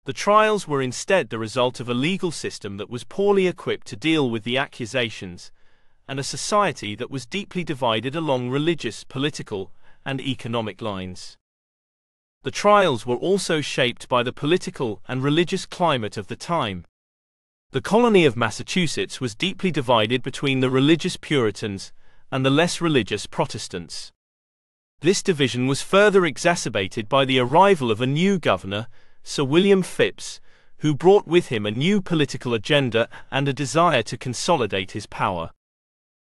The trials were instead the result of a legal system that was poorly equipped to deal with the accusations, and a society that was deeply divided along religious, political, and economic lines. The trials were also shaped by the political and religious climate of the time. The colony of Massachusetts was deeply divided between the religious Puritans and the less religious Protestants. This division was further exacerbated by the arrival of a new governor, Sir William Phips, who brought with him a new political agenda and a desire to consolidate his power.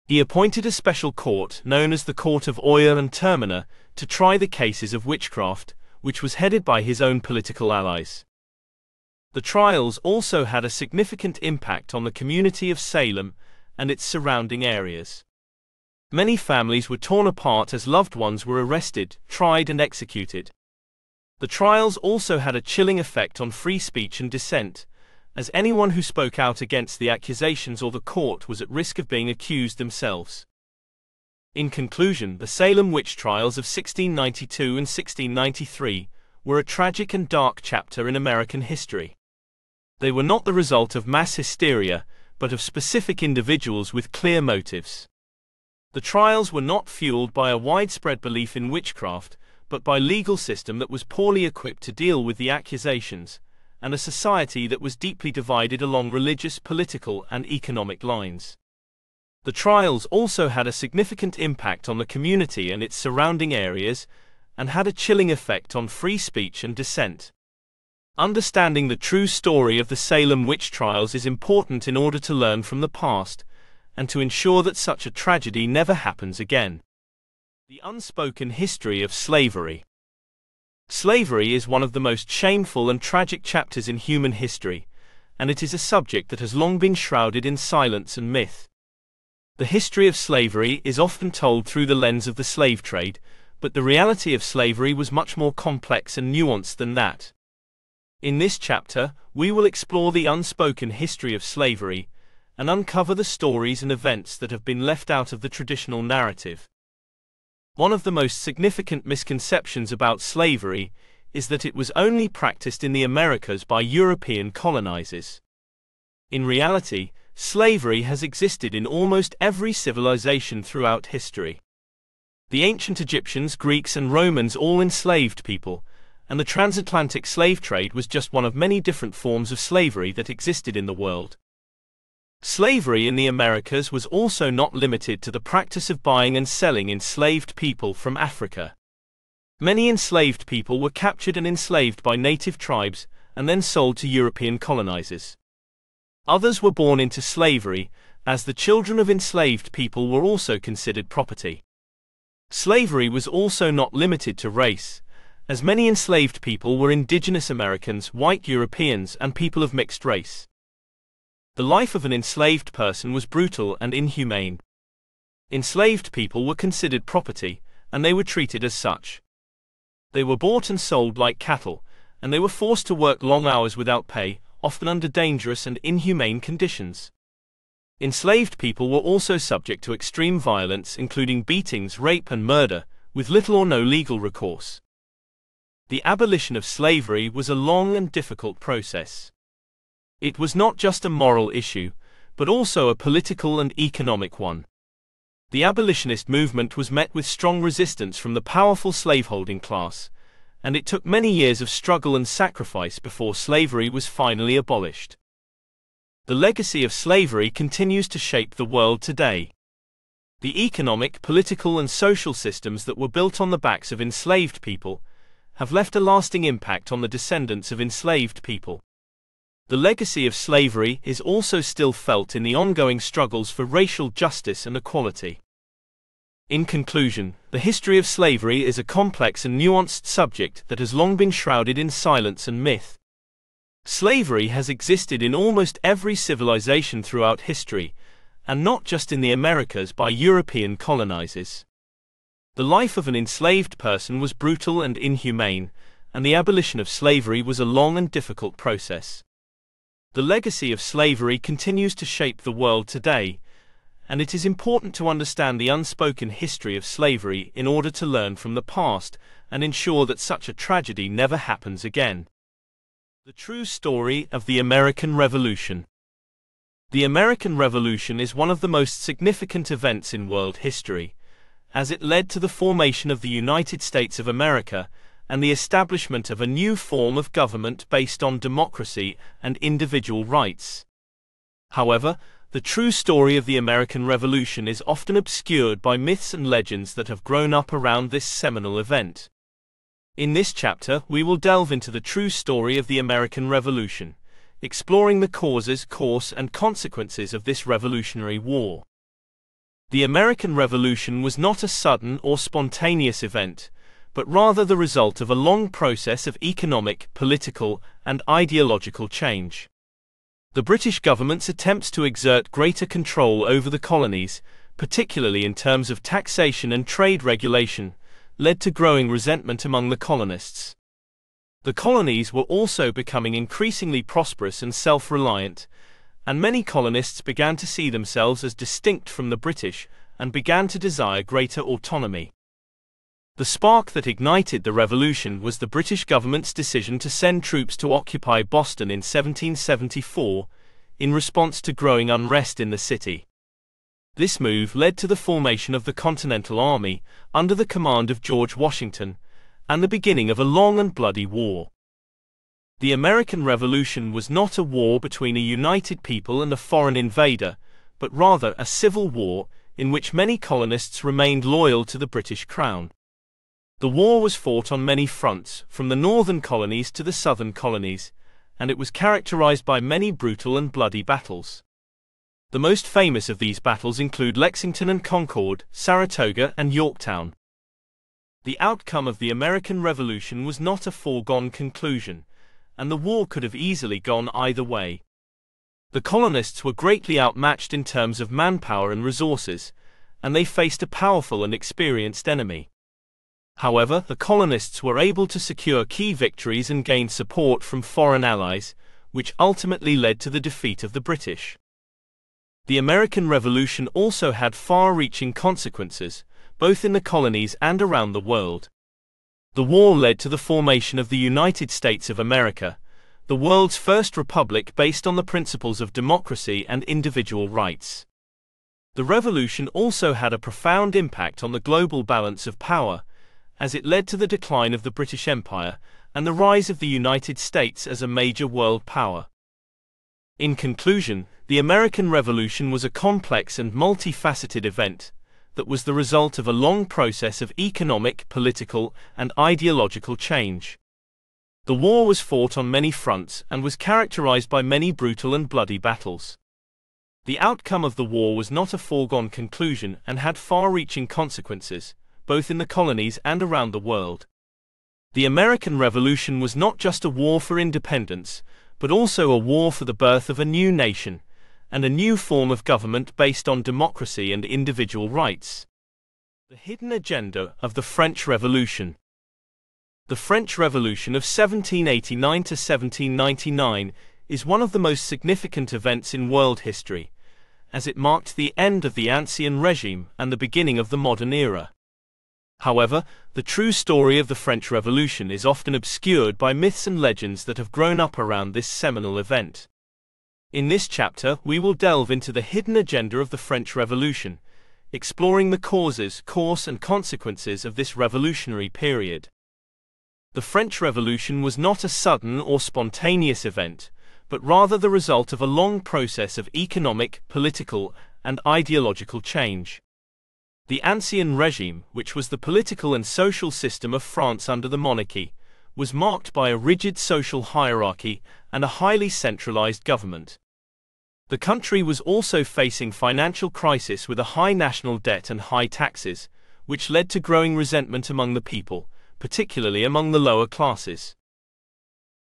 He appointed a special court, known as the Court of Oyer and Terminer, to try the cases of witchcraft, which was headed by his own political allies. The trials also had a significant impact on the community of Salem and its surrounding areas. Many families were torn apart as loved ones were arrested, tried, and executed. The trials also had a chilling effect on free speech and dissent, as anyone who spoke out against the accusations or the court was at risk of being accused themselves. In conclusion, the Salem witch trials of 1692 and 1693 were a tragic and dark chapter in American history. They were not the result of mass hysteria, but of specific individuals with clear motives. The trials were not fueled by a widespread belief in witchcraft, but by a legal system that was poorly equipped to deal with the accusations, and a society that was deeply divided along religious, political, and economic lines. The trials also had a significant impact on the community and its surrounding areas, and had a chilling effect on free speech and dissent. Understanding the true story of the Salem witch trials is important in order to learn from the past, and to ensure that such a tragedy never happens again. The unspoken history of slavery. Slavery is one of the most shameful and tragic chapters in human history, and it is a subject that has long been shrouded in silence and myth. The history of slavery is often told through the lens of the slave trade, but the reality of slavery was much more complex and nuanced than that. In this chapter, we will explore the unspoken history of slavery and uncover the stories and events that have been left out of the traditional narrative. One of the most significant misconceptions about slavery is that it was only practiced in the Americas by European colonizers. In reality, slavery has existed in almost every civilization throughout history. The ancient Egyptians, Greeks, and Romans all enslaved people, and the transatlantic slave trade was just one of many different forms of slavery that existed in the world. Slavery in the Americas was also not limited to the practice of buying and selling enslaved people from Africa. Many enslaved people were captured and enslaved by native tribes and then sold to European colonizers. Others were born into slavery, as the children of enslaved people were also considered property. Slavery was also not limited to race, as many enslaved people were indigenous Americans, white Europeans, and people of mixed race. The life of an enslaved person was brutal and inhumane. Enslaved people were considered property, and they were treated as such. They were bought and sold like cattle, and they were forced to work long hours without pay, often under dangerous and inhumane conditions. Enslaved people were also subject to extreme violence, including beatings, rape, and murder, with little or no legal recourse. The abolition of slavery was a long and difficult process. It was not just a moral issue, but also a political and economic one. The abolitionist movement was met with strong resistance from the powerful slaveholding class, and it took many years of struggle and sacrifice before slavery was finally abolished. The legacy of slavery continues to shape the world today. The economic, political, and social systems that were built on the backs of enslaved people have left a lasting impact on the descendants of enslaved people. The legacy of slavery is also still felt in the ongoing struggles for racial justice and equality. In conclusion, the history of slavery is a complex and nuanced subject that has long been shrouded in silence and myth. Slavery has existed in almost every civilization throughout history, and not just in the Americas by European colonizers. The life of an enslaved person was brutal and inhumane, and the abolition of slavery was a long and difficult process. The legacy of slavery continues to shape the world today, and it is important to understand the unspoken history of slavery in order to learn from the past and ensure that such a tragedy never happens again. The true story of the American Revolution. The American Revolution is one of the most significant events in world history, as it led to the formation of the United States of America and the establishment of a new form of government based on democracy and individual rights. However, the true story of the American Revolution is often obscured by myths and legends that have grown up around this seminal event. In this chapter, we will delve into the true story of the American Revolution, exploring the causes, course, and consequences of this Revolutionary War. The American Revolution was not a sudden or spontaneous event, but rather the result of a long process of economic, political, and ideological change. The British government's attempts to exert greater control over the colonies, particularly in terms of taxation and trade regulation, led to growing resentment among the colonists. The colonies were also becoming increasingly prosperous and self-reliant, and many colonists began to see themselves as distinct from the British and began to desire greater autonomy. The spark that ignited the revolution was the British government's decision to send troops to occupy Boston in 1774, in response to growing unrest in the city. This move led to the formation of the Continental Army, under the command of George Washington, and the beginning of a long and bloody war. The American Revolution was not a war between a united people and a foreign invader, but rather a civil war, in which many colonists remained loyal to the British Crown. The war was fought on many fronts, from the northern colonies to the southern colonies, and it was characterized by many brutal and bloody battles. The most famous of these battles include Lexington and Concord, Saratoga and Yorktown. The outcome of the American Revolution was not a foregone conclusion, and the war could have easily gone either way. The colonists were greatly outmatched in terms of manpower and resources, and they faced a powerful and experienced enemy. However, the colonists were able to secure key victories and gain support from foreign allies, which ultimately led to the defeat of the British. The American Revolution also had far-reaching consequences, both in the colonies and around the world. The war led to the formation of the United States of America, the world's first republic based on the principles of democracy and individual rights. The revolution also had a profound impact on the global balance of power, as it led to the decline of the British Empire and the rise of the United States as a major world power. In conclusion, the American Revolution was a complex and multifaceted event that was the result of a long process of economic, political, and ideological change. The war was fought on many fronts and was characterized by many brutal and bloody battles. The outcome of the war was not a foregone conclusion and had far-reaching consequences, both in the colonies and around the world. The American Revolution was not just a war for independence, but also a war for the birth of a new nation, and a new form of government based on democracy and individual rights. The hidden agenda of the French Revolution. The French Revolution of 1789 to 1799 is one of the most significant events in world history, as it marked the end of the Ancien Regime and the beginning of the modern era. However, the true story of the French Revolution is often obscured by myths and legends that have grown up around this seminal event. In this chapter, we will delve into the hidden agenda of the French Revolution, exploring the causes, course, and consequences of this revolutionary period. The French Revolution was not a sudden or spontaneous event, but rather the result of a long process of economic, political, and ideological change. The Ancien Regime, which was the political and social system of France under the monarchy, was marked by a rigid social hierarchy and a highly centralized government. The country was also facing financial crisis with a high national debt and high taxes, which led to growing resentment among the people, particularly among the lower classes.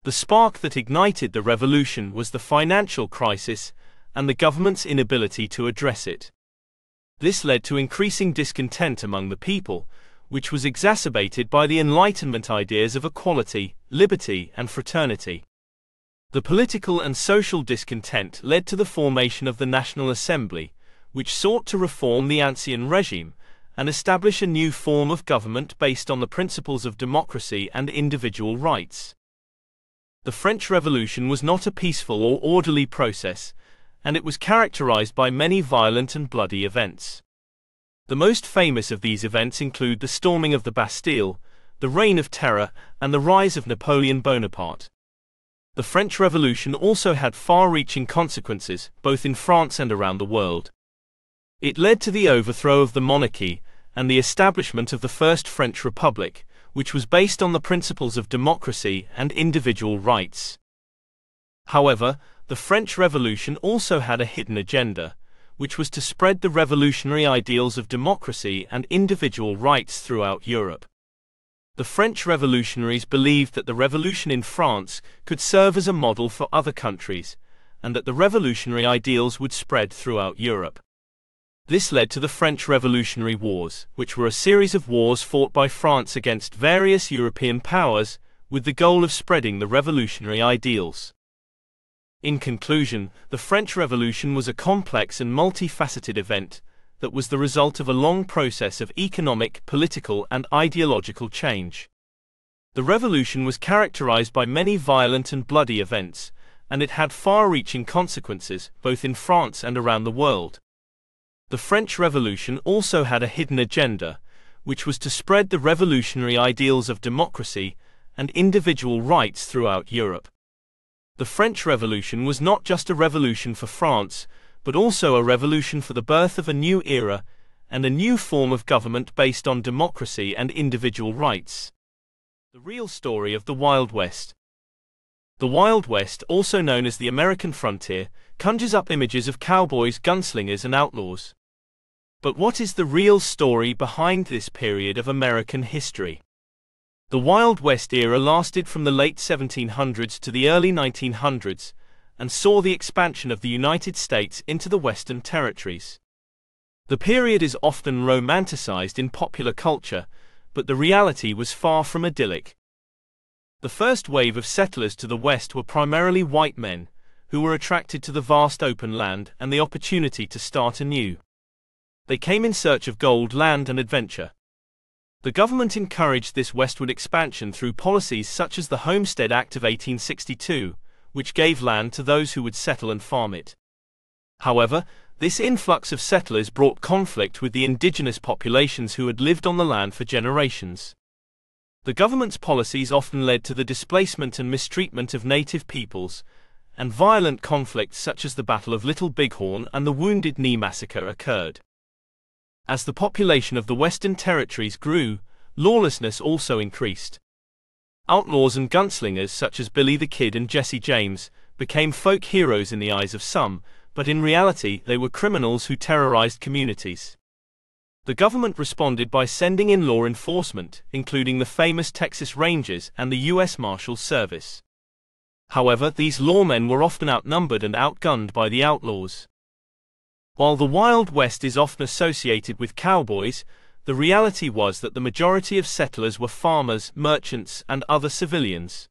The spark that ignited the revolution was the financial crisis and the government's inability to address it. This led to increasing discontent among the people, which was exacerbated by the Enlightenment ideas of equality, liberty, and fraternity. The political and social discontent led to the formation of the National Assembly, which sought to reform the ancien regime and establish a new form of government based on the principles of democracy and individual rights. The French Revolution was not a peaceful or orderly process, and it was characterized by many violent and bloody events. The most famous of these events include the storming of the Bastille, the Reign of Terror, and the rise of Napoleon Bonaparte. The French Revolution also had far-reaching consequences, both in France and around the world. It led to the overthrow of the monarchy and the establishment of the First French Republic, which was based on the principles of democracy and individual rights. However, the French Revolution also had a hidden agenda, which was to spread the revolutionary ideals of democracy and individual rights throughout Europe. The French revolutionaries believed that the revolution in France could serve as a model for other countries, and that the revolutionary ideals would spread throughout Europe. This led to the French Revolutionary Wars, which were a series of wars fought by France against various European powers, with the goal of spreading the revolutionary ideals. In conclusion, the French Revolution was a complex and multifaceted event that was the result of a long process of economic, political, and ideological change. The revolution was characterized by many violent and bloody events, and it had far-reaching consequences, both in France and around the world. The French Revolution also had a hidden agenda, which was to spread the revolutionary ideals of democracy and individual rights throughout Europe. The French Revolution was not just a revolution for France, but also a revolution for the birth of a new era and a new form of government based on democracy and individual rights. The real story of the Wild West. The Wild West, also known as the American frontier, conjures up images of cowboys, gunslingers, and outlaws. But what is the real story behind this period of American history? The Wild West era lasted from the late 1700s to the early 1900s, and saw the expansion of the United States into the Western territories. The period is often romanticized in popular culture, but the reality was far from idyllic. The first wave of settlers to the West were primarily white men, who were attracted to the vast open land and the opportunity to start anew. They came in search of gold, land, and adventure. The government encouraged this westward expansion through policies such as the Homestead Act of 1862, which gave land to those who would settle and farm it. However, this influx of settlers brought conflict with the indigenous populations who had lived on the land for generations. The government's policies often led to the displacement and mistreatment of native peoples, and violent conflicts such as the Battle of Little Bighorn and the Wounded Knee Massacre occurred. As the population of the Western Territories grew, lawlessness also increased. Outlaws and gunslingers such as Billy the Kid and Jesse James became folk heroes in the eyes of some, but in reality they were criminals who terrorized communities. The government responded by sending in law enforcement, including the famous Texas Rangers and the U.S. Marshals Service. However, these lawmen were often outnumbered and outgunned by the outlaws. While the Wild West is often associated with cowboys, the reality was that the majority of settlers were farmers, merchants, and other civilians.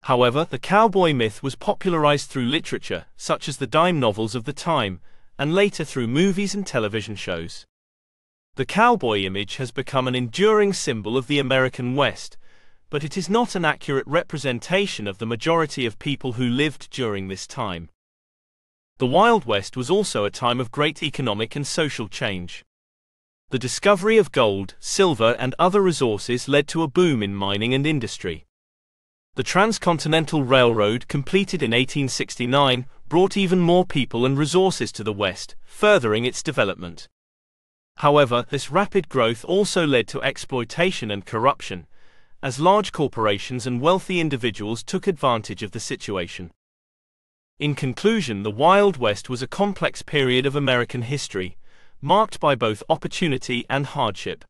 However, the cowboy myth was popularized through literature, such as the dime novels of the time, and later through movies and television shows. The cowboy image has become an enduring symbol of the American West, but it is not an accurate representation of the majority of people who lived during this time. The Wild West was also a time of great economic and social change. The discovery of gold, silver, and other resources led to a boom in mining and industry. The Transcontinental Railroad, completed in 1869, brought even more people and resources to the West, furthering its development. However, this rapid growth also led to exploitation and corruption, as large corporations and wealthy individuals took advantage of the situation. In conclusion, the Wild West was a complex period of American history, marked by both opportunity and hardship.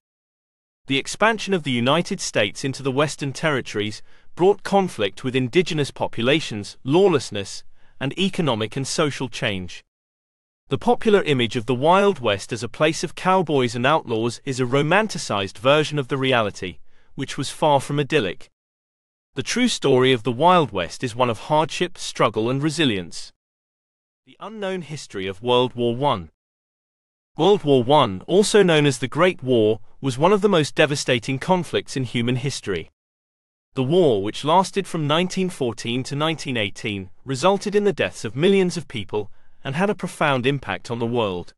The expansion of the United States into the Western Territories brought conflict with indigenous populations, lawlessness, and economic and social change. The popular image of the Wild West as a place of cowboys and outlaws is a romanticized version of the reality, which was far from idyllic. The true story of the Wild West is one of hardship, struggle, and resilience. The unknown history of World War I. World War I, also known as the Great War, was one of the most devastating conflicts in human history. The war, which lasted from 1914 to 1918, resulted in the deaths of millions of people and had a profound impact on the world.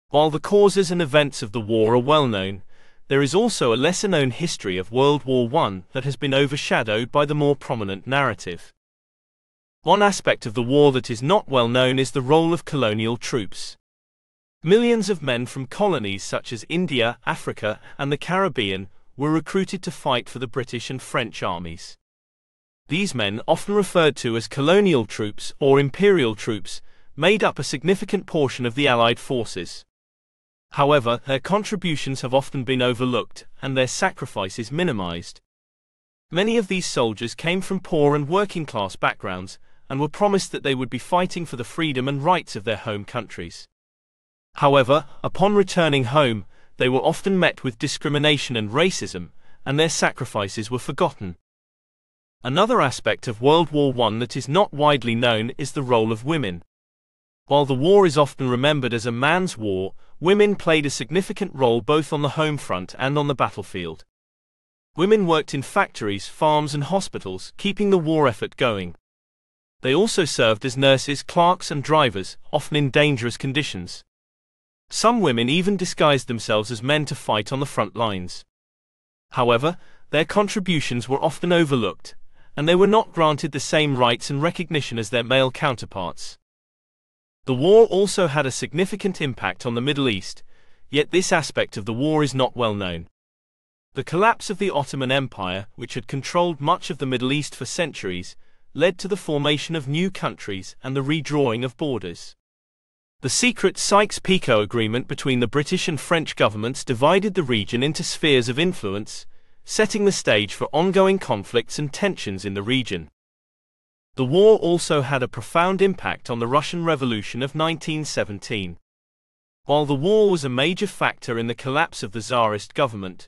While the causes and events of the war are well known, there is also a lesser-known history of World War I that has been overshadowed by the more prominent narrative. One aspect of the war that is not well known is the role of colonial troops. Millions of men from colonies such as India, Africa, and the Caribbean were recruited to fight for the British and French armies. These men, often referred to as colonial troops or imperial troops, made up a significant portion of the Allied forces. However, their contributions have often been overlooked and their sacrifices minimized. Many of these soldiers came from poor and working-class backgrounds and were promised that they would be fighting for the freedom and rights of their home countries. However, upon returning home, they were often met with discrimination and racism, and their sacrifices were forgotten. Another aspect of World War I that is not widely known is the role of women. While the war is often remembered as a man's war, women played a significant role both on the home front and on the battlefield. Women worked in factories, farms, and hospitals, keeping the war effort going. They also served as nurses, clerks, and drivers, often in dangerous conditions. Some women even disguised themselves as men to fight on the front lines. However, their contributions were often overlooked, and they were not granted the same rights and recognition as their male counterparts. The war also had a significant impact on the Middle East, yet this aspect of the war is not well known. The collapse of the Ottoman Empire, which had controlled much of the Middle East for centuries, led to the formation of new countries and the redrawing of borders. The secret Sykes-Picot Agreement between the British and French governments divided the region into spheres of influence, setting the stage for ongoing conflicts and tensions in the region. The war also had a profound impact on the Russian Revolution of 1917. While the war was a major factor in the collapse of the Tsarist government,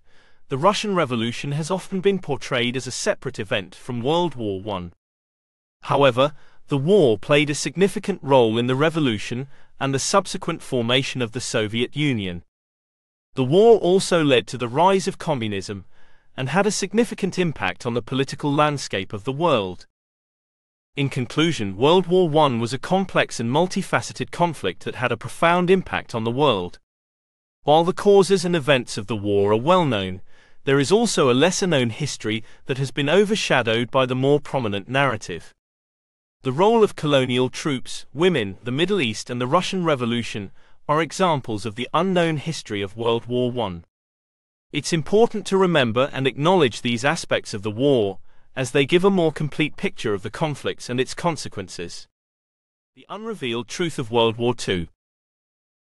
the Russian Revolution has often been portrayed as a separate event from World War I. However, the war played a significant role in the revolution and the subsequent formation of the Soviet Union. The war also led to the rise of communism and had a significant impact on the political landscape of the world. In conclusion, World War I was a complex and multifaceted conflict that had a profound impact on the world. While the causes and events of the war are well known, there is also a lesser-known history that has been overshadowed by the more prominent narrative. The role of colonial troops, women, the Middle East, and the Russian Revolution are examples of the unknown history of World War I. It's important to remember and acknowledge these aspects of the war, as they give a more complete picture of the conflicts and its consequences. The unrevealed truth of World War II.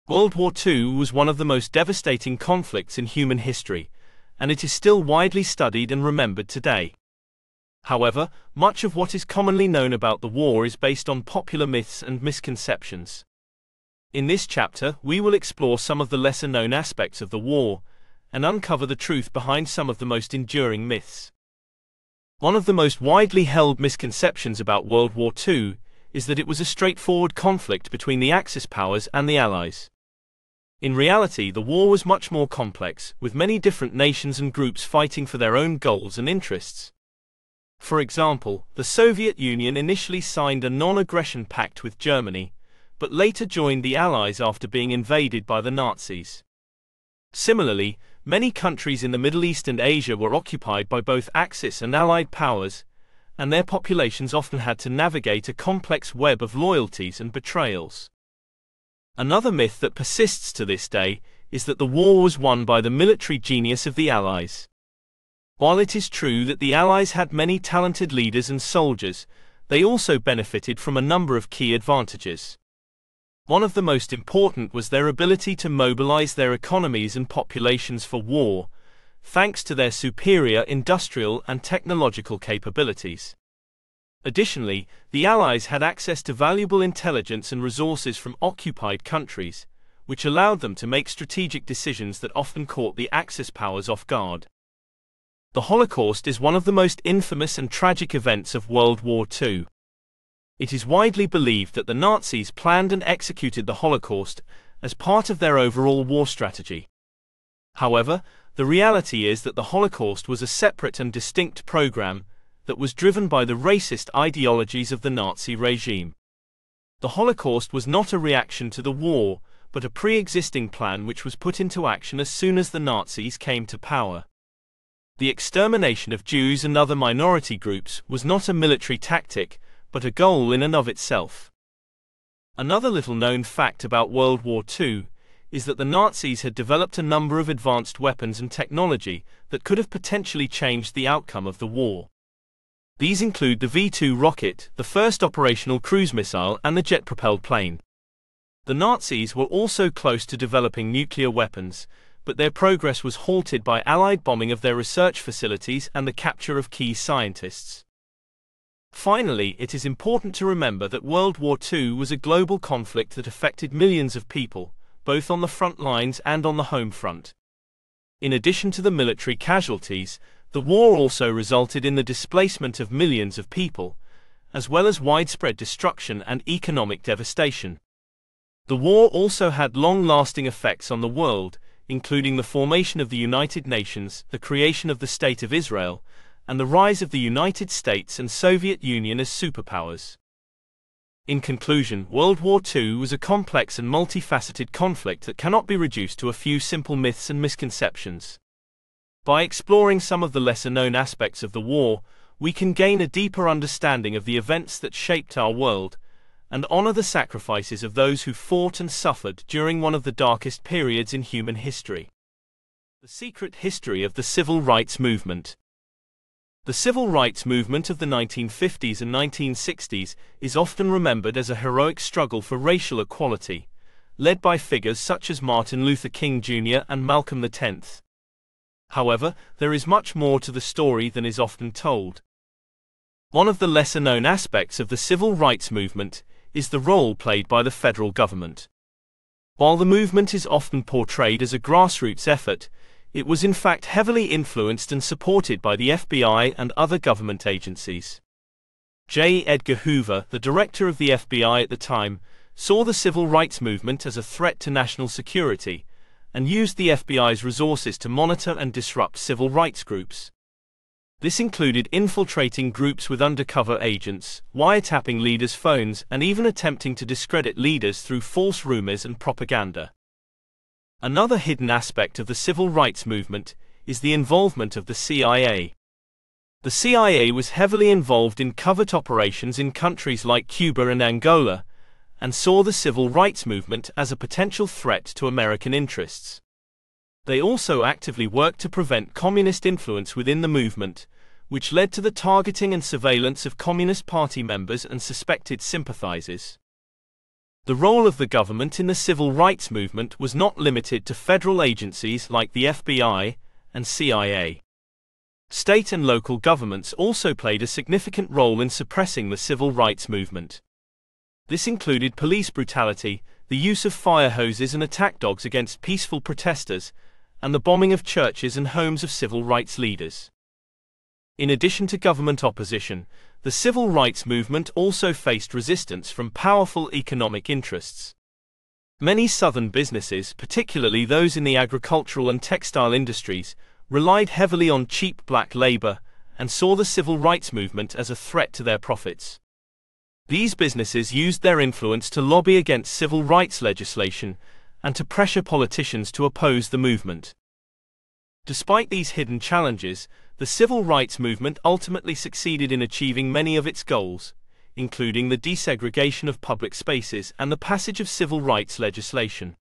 World War II was one of the most devastating conflicts in human history, and it is still widely studied and remembered today. However, much of what is commonly known about the war is based on popular myths and misconceptions. In this chapter, we will explore some of the lesser-known aspects of the war and uncover the truth behind some of the most enduring myths. One of the most widely held misconceptions about World War II is that it was a straightforward conflict between the Axis powers and the Allies. In reality, the war was much more complex, with many different nations and groups fighting for their own goals and interests. For example, the Soviet Union initially signed a non-aggression pact with Germany, but later joined the Allies after being invaded by the Nazis. Similarly, many countries in the Middle East and Asia were occupied by both Axis and Allied powers, and their populations often had to navigate a complex web of loyalties and betrayals. Another myth that persists to this day is that the war was won by the military genius of the Allies. While it is true that the Allies had many talented leaders and soldiers, they also benefited from a number of key advantages. One of the most important was their ability to mobilize their economies and populations for war, thanks to their superior industrial and technological capabilities. Additionally, the Allies had access to valuable intelligence and resources from occupied countries, which allowed them to make strategic decisions that often caught the Axis powers off guard. The Holocaust is one of the most infamous and tragic events of World War II. It is widely believed that the Nazis planned and executed the Holocaust as part of their overall war strategy. However, the reality is that the Holocaust was a separate and distinct program that was driven by the racist ideologies of the Nazi regime. The Holocaust was not a reaction to the war, but a pre-existing plan which was put into action as soon as the Nazis came to power. The extermination of Jews and other minority groups was not a military tactic, but a goal in and of itself. Another little-known fact about World War II is that the Nazis had developed a number of advanced weapons and technology that could have potentially changed the outcome of the war. These include the V-2 rocket, the first operational cruise missile, and the jet-propelled plane. The Nazis were also close to developing nuclear weapons, but their progress was halted by Allied bombing of their research facilities and the capture of key scientists. Finally, it is important to remember that World War II was a global conflict that affected millions of people, both on the front lines and on the home front. In addition to the military casualties, the war also resulted in the displacement of millions of people, as well as widespread destruction and economic devastation. The war also had long-lasting effects on the world, including the formation of the United Nations, the creation of the State of Israel, and the rise of the United States and Soviet Union as superpowers. In conclusion, World War II was a complex and multifaceted conflict that cannot be reduced to a few simple myths and misconceptions. By exploring some of the lesser-known aspects of the war, we can gain a deeper understanding of the events that shaped our world, and honor the sacrifices of those who fought and suffered during one of the darkest periods in human history. The secret history of the Civil Rights Movement. The Civil Rights Movement of the 1950s and 1960s is often remembered as a heroic struggle for racial equality, led by figures such as Martin Luther King Jr. and Malcolm X. However, there is much more to the story than is often told. One of the lesser-known aspects of the Civil Rights Movement is the role played by the federal government. While the movement is often portrayed as a grassroots effort, it was in fact heavily influenced and supported by the FBI and other government agencies. J. Edgar Hoover, the director of the FBI at the time, saw the civil rights movement as a threat to national security, and used the FBI's resources to monitor and disrupt civil rights groups. This included infiltrating groups with undercover agents, wiretapping leaders' phones, and even attempting to discredit leaders through false rumors and propaganda. Another hidden aspect of the civil rights movement is the involvement of the CIA. The CIA was heavily involved in covert operations in countries like Cuba and Angola, and saw the civil rights movement as a potential threat to American interests. They also actively worked to prevent communist influence within the movement, which led to the targeting and surveillance of Communist Party members and suspected sympathizers. The role of the government in the civil rights movement was not limited to federal agencies like the FBI and CIA. State and local governments also played a significant role in suppressing the civil rights movement. This included police brutality, the use of fire hoses and attack dogs against peaceful protesters, and the bombing of churches and homes of civil rights leaders. In addition to government opposition, the civil rights movement also faced resistance from powerful economic interests. Many Southern businesses, particularly those in the agricultural and textile industries, relied heavily on cheap black labor and saw the civil rights movement as a threat to their profits. These businesses used their influence to lobby against civil rights legislation and to pressure politicians to oppose the movement. Despite these hidden challenges, the civil rights movement ultimately succeeded in achieving many of its goals, including the desegregation of public spaces and the passage of civil rights legislation.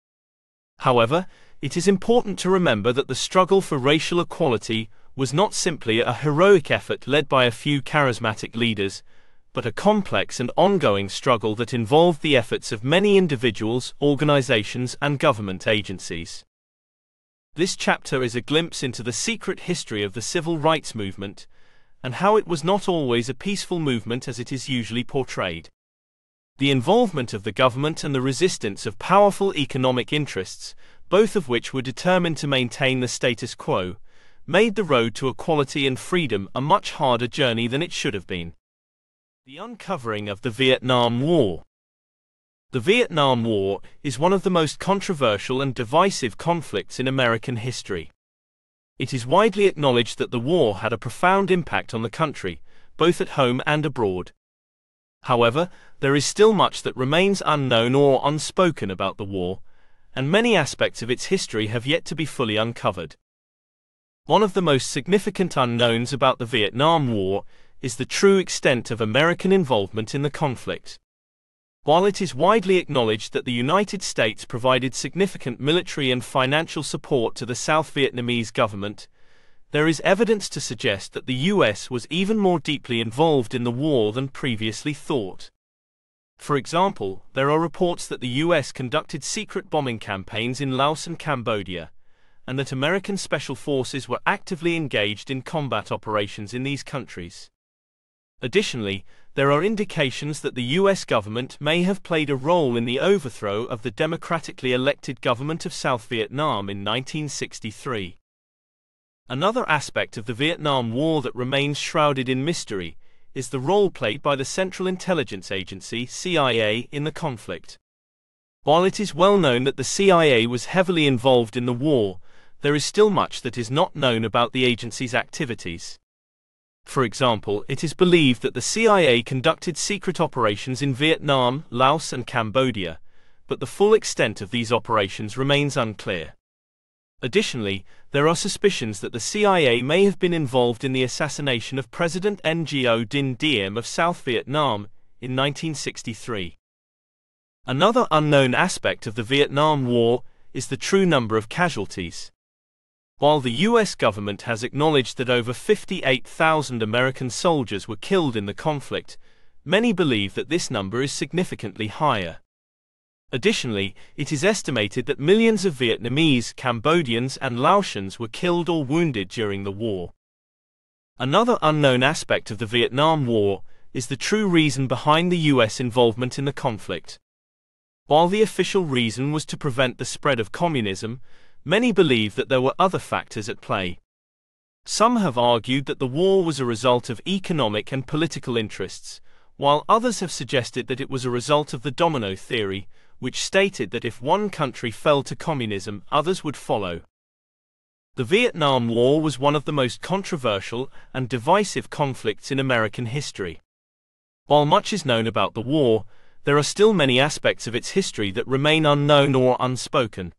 However, it is important to remember that the struggle for racial equality was not simply a heroic effort led by a few charismatic leaders, but a complex and ongoing struggle that involved the efforts of many individuals, organizations, and government agencies. This chapter is a glimpse into the secret history of the civil rights movement, and how it was not always a peaceful movement as it is usually portrayed. The involvement of the government and the resistance of powerful economic interests, both of which were determined to maintain the status quo, made the road to equality and freedom a much harder journey than it should have been. The uncovering of the Vietnam War. The Vietnam War is one of the most controversial and divisive conflicts in American history. It is widely acknowledged that the war had a profound impact on the country, both at home and abroad. However, there is still much that remains unknown or unspoken about the war, and many aspects of its history have yet to be fully uncovered. One of the most significant unknowns about the Vietnam War is the true extent of American involvement in the conflict. While it is widely acknowledged that the United States provided significant military and financial support to the South Vietnamese government, there is evidence to suggest that the US was even more deeply involved in the war than previously thought. For example, there are reports that the US conducted secret bombing campaigns in Laos and Cambodia, and that American special forces were actively engaged in combat operations in these countries. Additionally, there are indications that the US government may have played a role in the overthrow of the democratically elected government of South Vietnam in 1963. Another aspect of the Vietnam War that remains shrouded in mystery is the role played by the Central Intelligence Agency (CIA) in the conflict. While it is well known that the CIA was heavily involved in the war, there is still much that is not known about the agency's activities. For example, it is believed that the CIA conducted secret operations in Vietnam, Laos, and Cambodia, but the full extent of these operations remains unclear. Additionally, there are suspicions that the CIA may have been involved in the assassination of President Ngo Dinh Diem of South Vietnam in 1963. Another unknown aspect of the Vietnam War is the true number of casualties. While the US government has acknowledged that over 58,000 American soldiers were killed in the conflict, many believe that this number is significantly higher. Additionally, it is estimated that millions of Vietnamese, Cambodians, and Laotians were killed or wounded during the war. Another unknown aspect of the Vietnam War is the true reason behind the US involvement in the conflict. While the official reason was to prevent the spread of communism, many believe that there were other factors at play. Some have argued that the war was a result of economic and political interests, while others have suggested that it was a result of the domino theory, which stated that if one country fell to communism, others would follow. The Vietnam War was one of the most controversial and divisive conflicts in American history. While much is known about the war, there are still many aspects of its history that remain unknown or unspoken.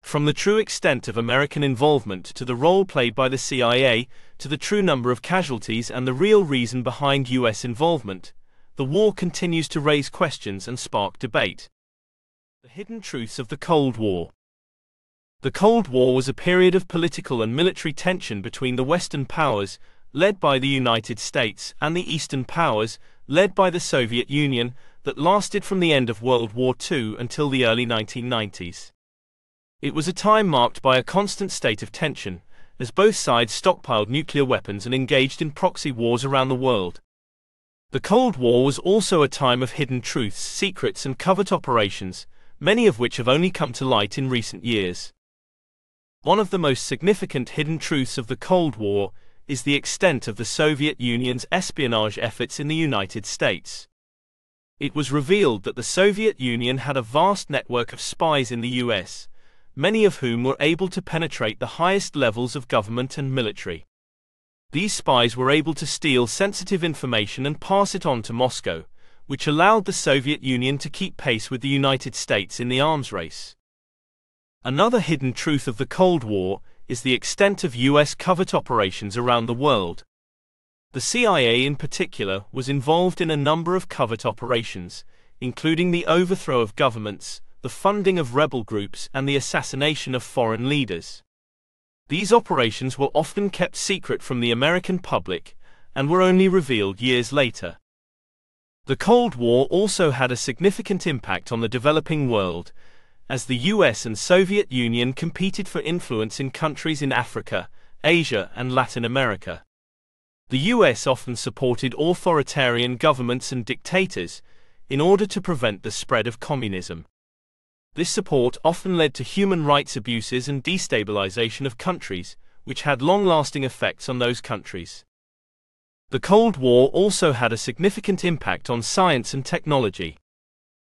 From the true extent of American involvement to the role played by the CIA, to the true number of casualties and the real reason behind US involvement, the war continues to raise questions and spark debate. The hidden truths of the Cold War. The Cold War was a period of political and military tension between the Western powers, led by the United States, and the Eastern powers, led by the Soviet Union, that lasted from the end of World War II until the early 1990s. It was a time marked by a constant state of tension, as both sides stockpiled nuclear weapons and engaged in proxy wars around the world. The Cold War was also a time of hidden truths, secrets, and covert operations, many of which have only come to light in recent years. One of the most significant hidden truths of the Cold War is the extent of the Soviet Union's espionage efforts in the United States. It was revealed that the Soviet Union had a vast network of spies in the US, many of whom were able to penetrate the highest levels of government and military. These spies were able to steal sensitive information and pass it on to Moscow, which allowed the Soviet Union to keep pace with the United States in the arms race. Another hidden truth of the Cold War is the extent of US covert operations around the world. The CIA in particular was involved in a number of covert operations, including the overthrow of governments, the funding of rebel groups, and the assassination of foreign leaders. These operations were often kept secret from the American public and were only revealed years later. The Cold War also had a significant impact on the developing world, as the US and Soviet Union competed for influence in countries in Africa, Asia, and Latin America. The US often supported authoritarian governments and dictators in order to prevent the spread of communism. This support often led to human rights abuses and destabilization of countries, which had long-lasting effects on those countries. The Cold War also had a significant impact on science and technology.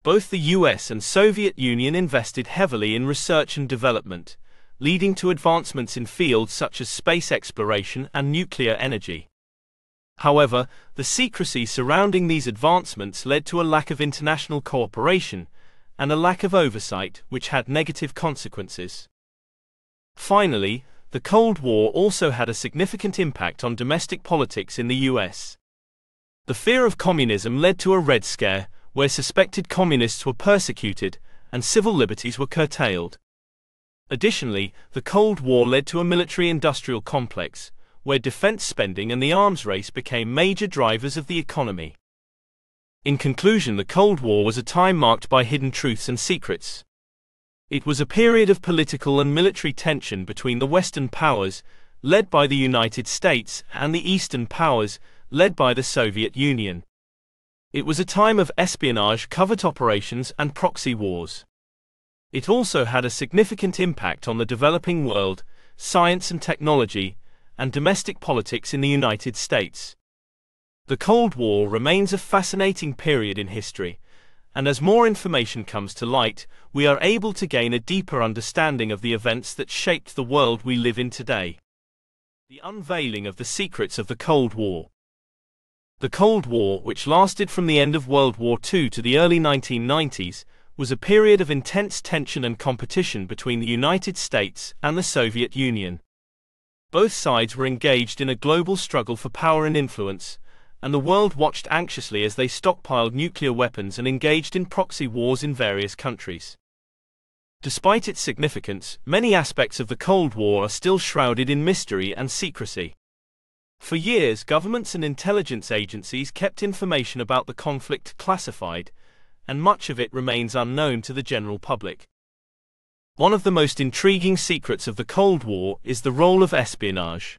Both the US and Soviet Union invested heavily in research and development, leading to advancements in fields such as space exploration and nuclear energy. However, the secrecy surrounding these advancements led to a lack of international cooperation and a lack of oversight, which had negative consequences. Finally, the Cold War also had a significant impact on domestic politics in the US. The fear of communism led to a Red Scare, where suspected communists were persecuted and civil liberties were curtailed. Additionally, the Cold War led to a military-industrial complex, where defense spending and the arms race became major drivers of the economy. In conclusion, the Cold War was a time marked by hidden truths and secrets. It was a period of political and military tension between the Western powers, led by the United States, and the Eastern powers, led by the Soviet Union. It was a time of espionage, covert operations, and proxy wars. It also had a significant impact on the developing world, science and technology, and domestic politics in the United States. The Cold War remains a fascinating period in history, and as more information comes to light, we are able to gain a deeper understanding of the events that shaped the world we live in today. The unveiling of the secrets of the Cold War. The Cold War, which lasted from the end of World War II to the early 1990s, was a period of intense tension and competition between the United States and the Soviet Union. Both sides were engaged in a global struggle for power and influence, and the world watched anxiously as they stockpiled nuclear weapons and engaged in proxy wars in various countries. Despite its significance, many aspects of the Cold War are still shrouded in mystery and secrecy. For years, governments and intelligence agencies kept information about the conflict classified, and much of it remains unknown to the general public. One of the most intriguing secrets of the Cold War is the role of espionage.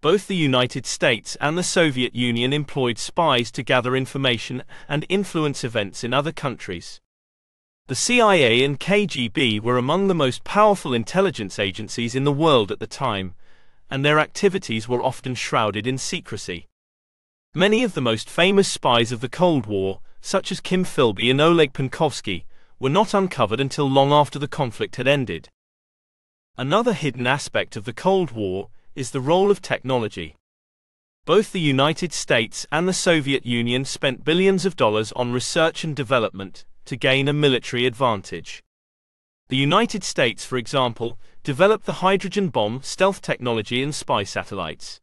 Both the United States and the Soviet Union employed spies to gather information and influence events in other countries. The CIA and KGB were among the most powerful intelligence agencies in the world at the time, and their activities were often shrouded in secrecy. Many of the most famous spies of the Cold War, such as Kim Philby and Oleg Penkovsky, were not uncovered until long after the conflict had ended. Another hidden aspect of the Cold War is the role of technology. Both the United States and the Soviet Union spent billions of dollars on research and development to gain a military advantage. The United States, for example, developed the hydrogen bomb, stealth technology, and spy satellites.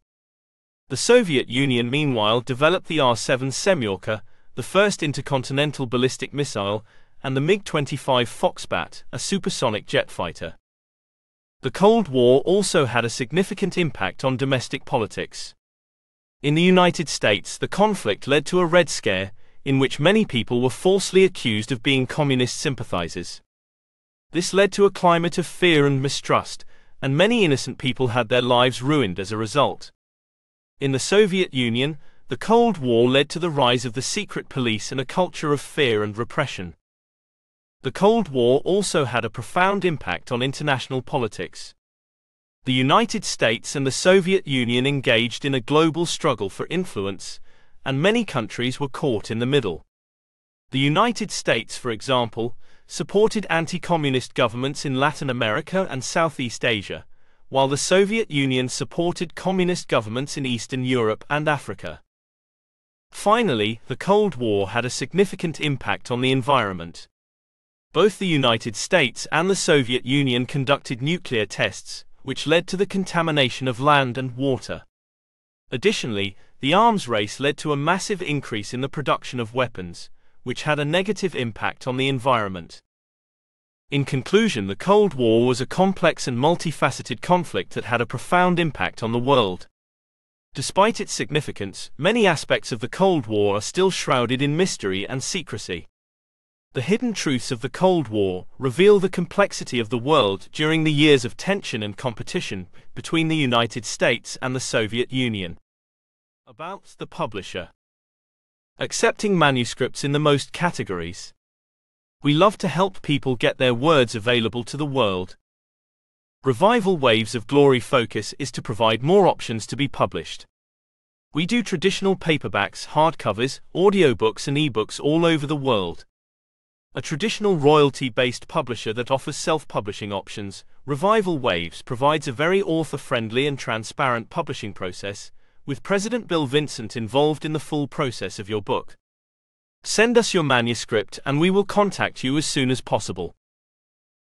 The Soviet Union, meanwhile, developed the R-7 Semyorka, the first intercontinental ballistic missile, and the MiG-25 Foxbat, a supersonic jet fighter. The Cold War also had a significant impact on domestic politics. In the United States, the conflict led to a Red Scare, in which many people were falsely accused of being communist sympathizers. This led to a climate of fear and mistrust, and many innocent people had their lives ruined as a result. In the Soviet Union, the Cold War led to the rise of the secret police and a culture of fear and repression. The Cold War also had a profound impact on international politics. The United States and the Soviet Union engaged in a global struggle for influence, and many countries were caught in the middle. The United States, for example, supported anti-communist governments in Latin America and Southeast Asia, while the Soviet Union supported communist governments in Eastern Europe and Africa. Finally, the Cold War had a significant impact on the environment. Both the United States and the Soviet Union conducted nuclear tests, which led to the contamination of land and water. Additionally, the arms race led to a massive increase in the production of weapons, which had a negative impact on the environment. In conclusion, the Cold War was a complex and multifaceted conflict that had a profound impact on the world. Despite its significance, many aspects of the Cold War are still shrouded in mystery and secrecy. The hidden truths of the Cold War reveal the complexity of the world during the years of tension and competition between the United States and the Soviet Union. About the publisher. Accepting manuscripts in the most categories. We love to help people get their words available to the world. Revival Waves of Glory focus is to provide more options to be published. We do traditional paperbacks, hardcovers, audiobooks and ebooks all over the world. A traditional royalty-based publisher that offers self-publishing options, Revival Waves provides a very author-friendly and transparent publishing process, with President Bill Vincent involved in the full process of your book. Send us your manuscript and we will contact you as soon as possible.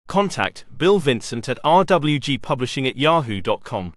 Contact Bill Vincent at RWG Publishing at yahoo.com.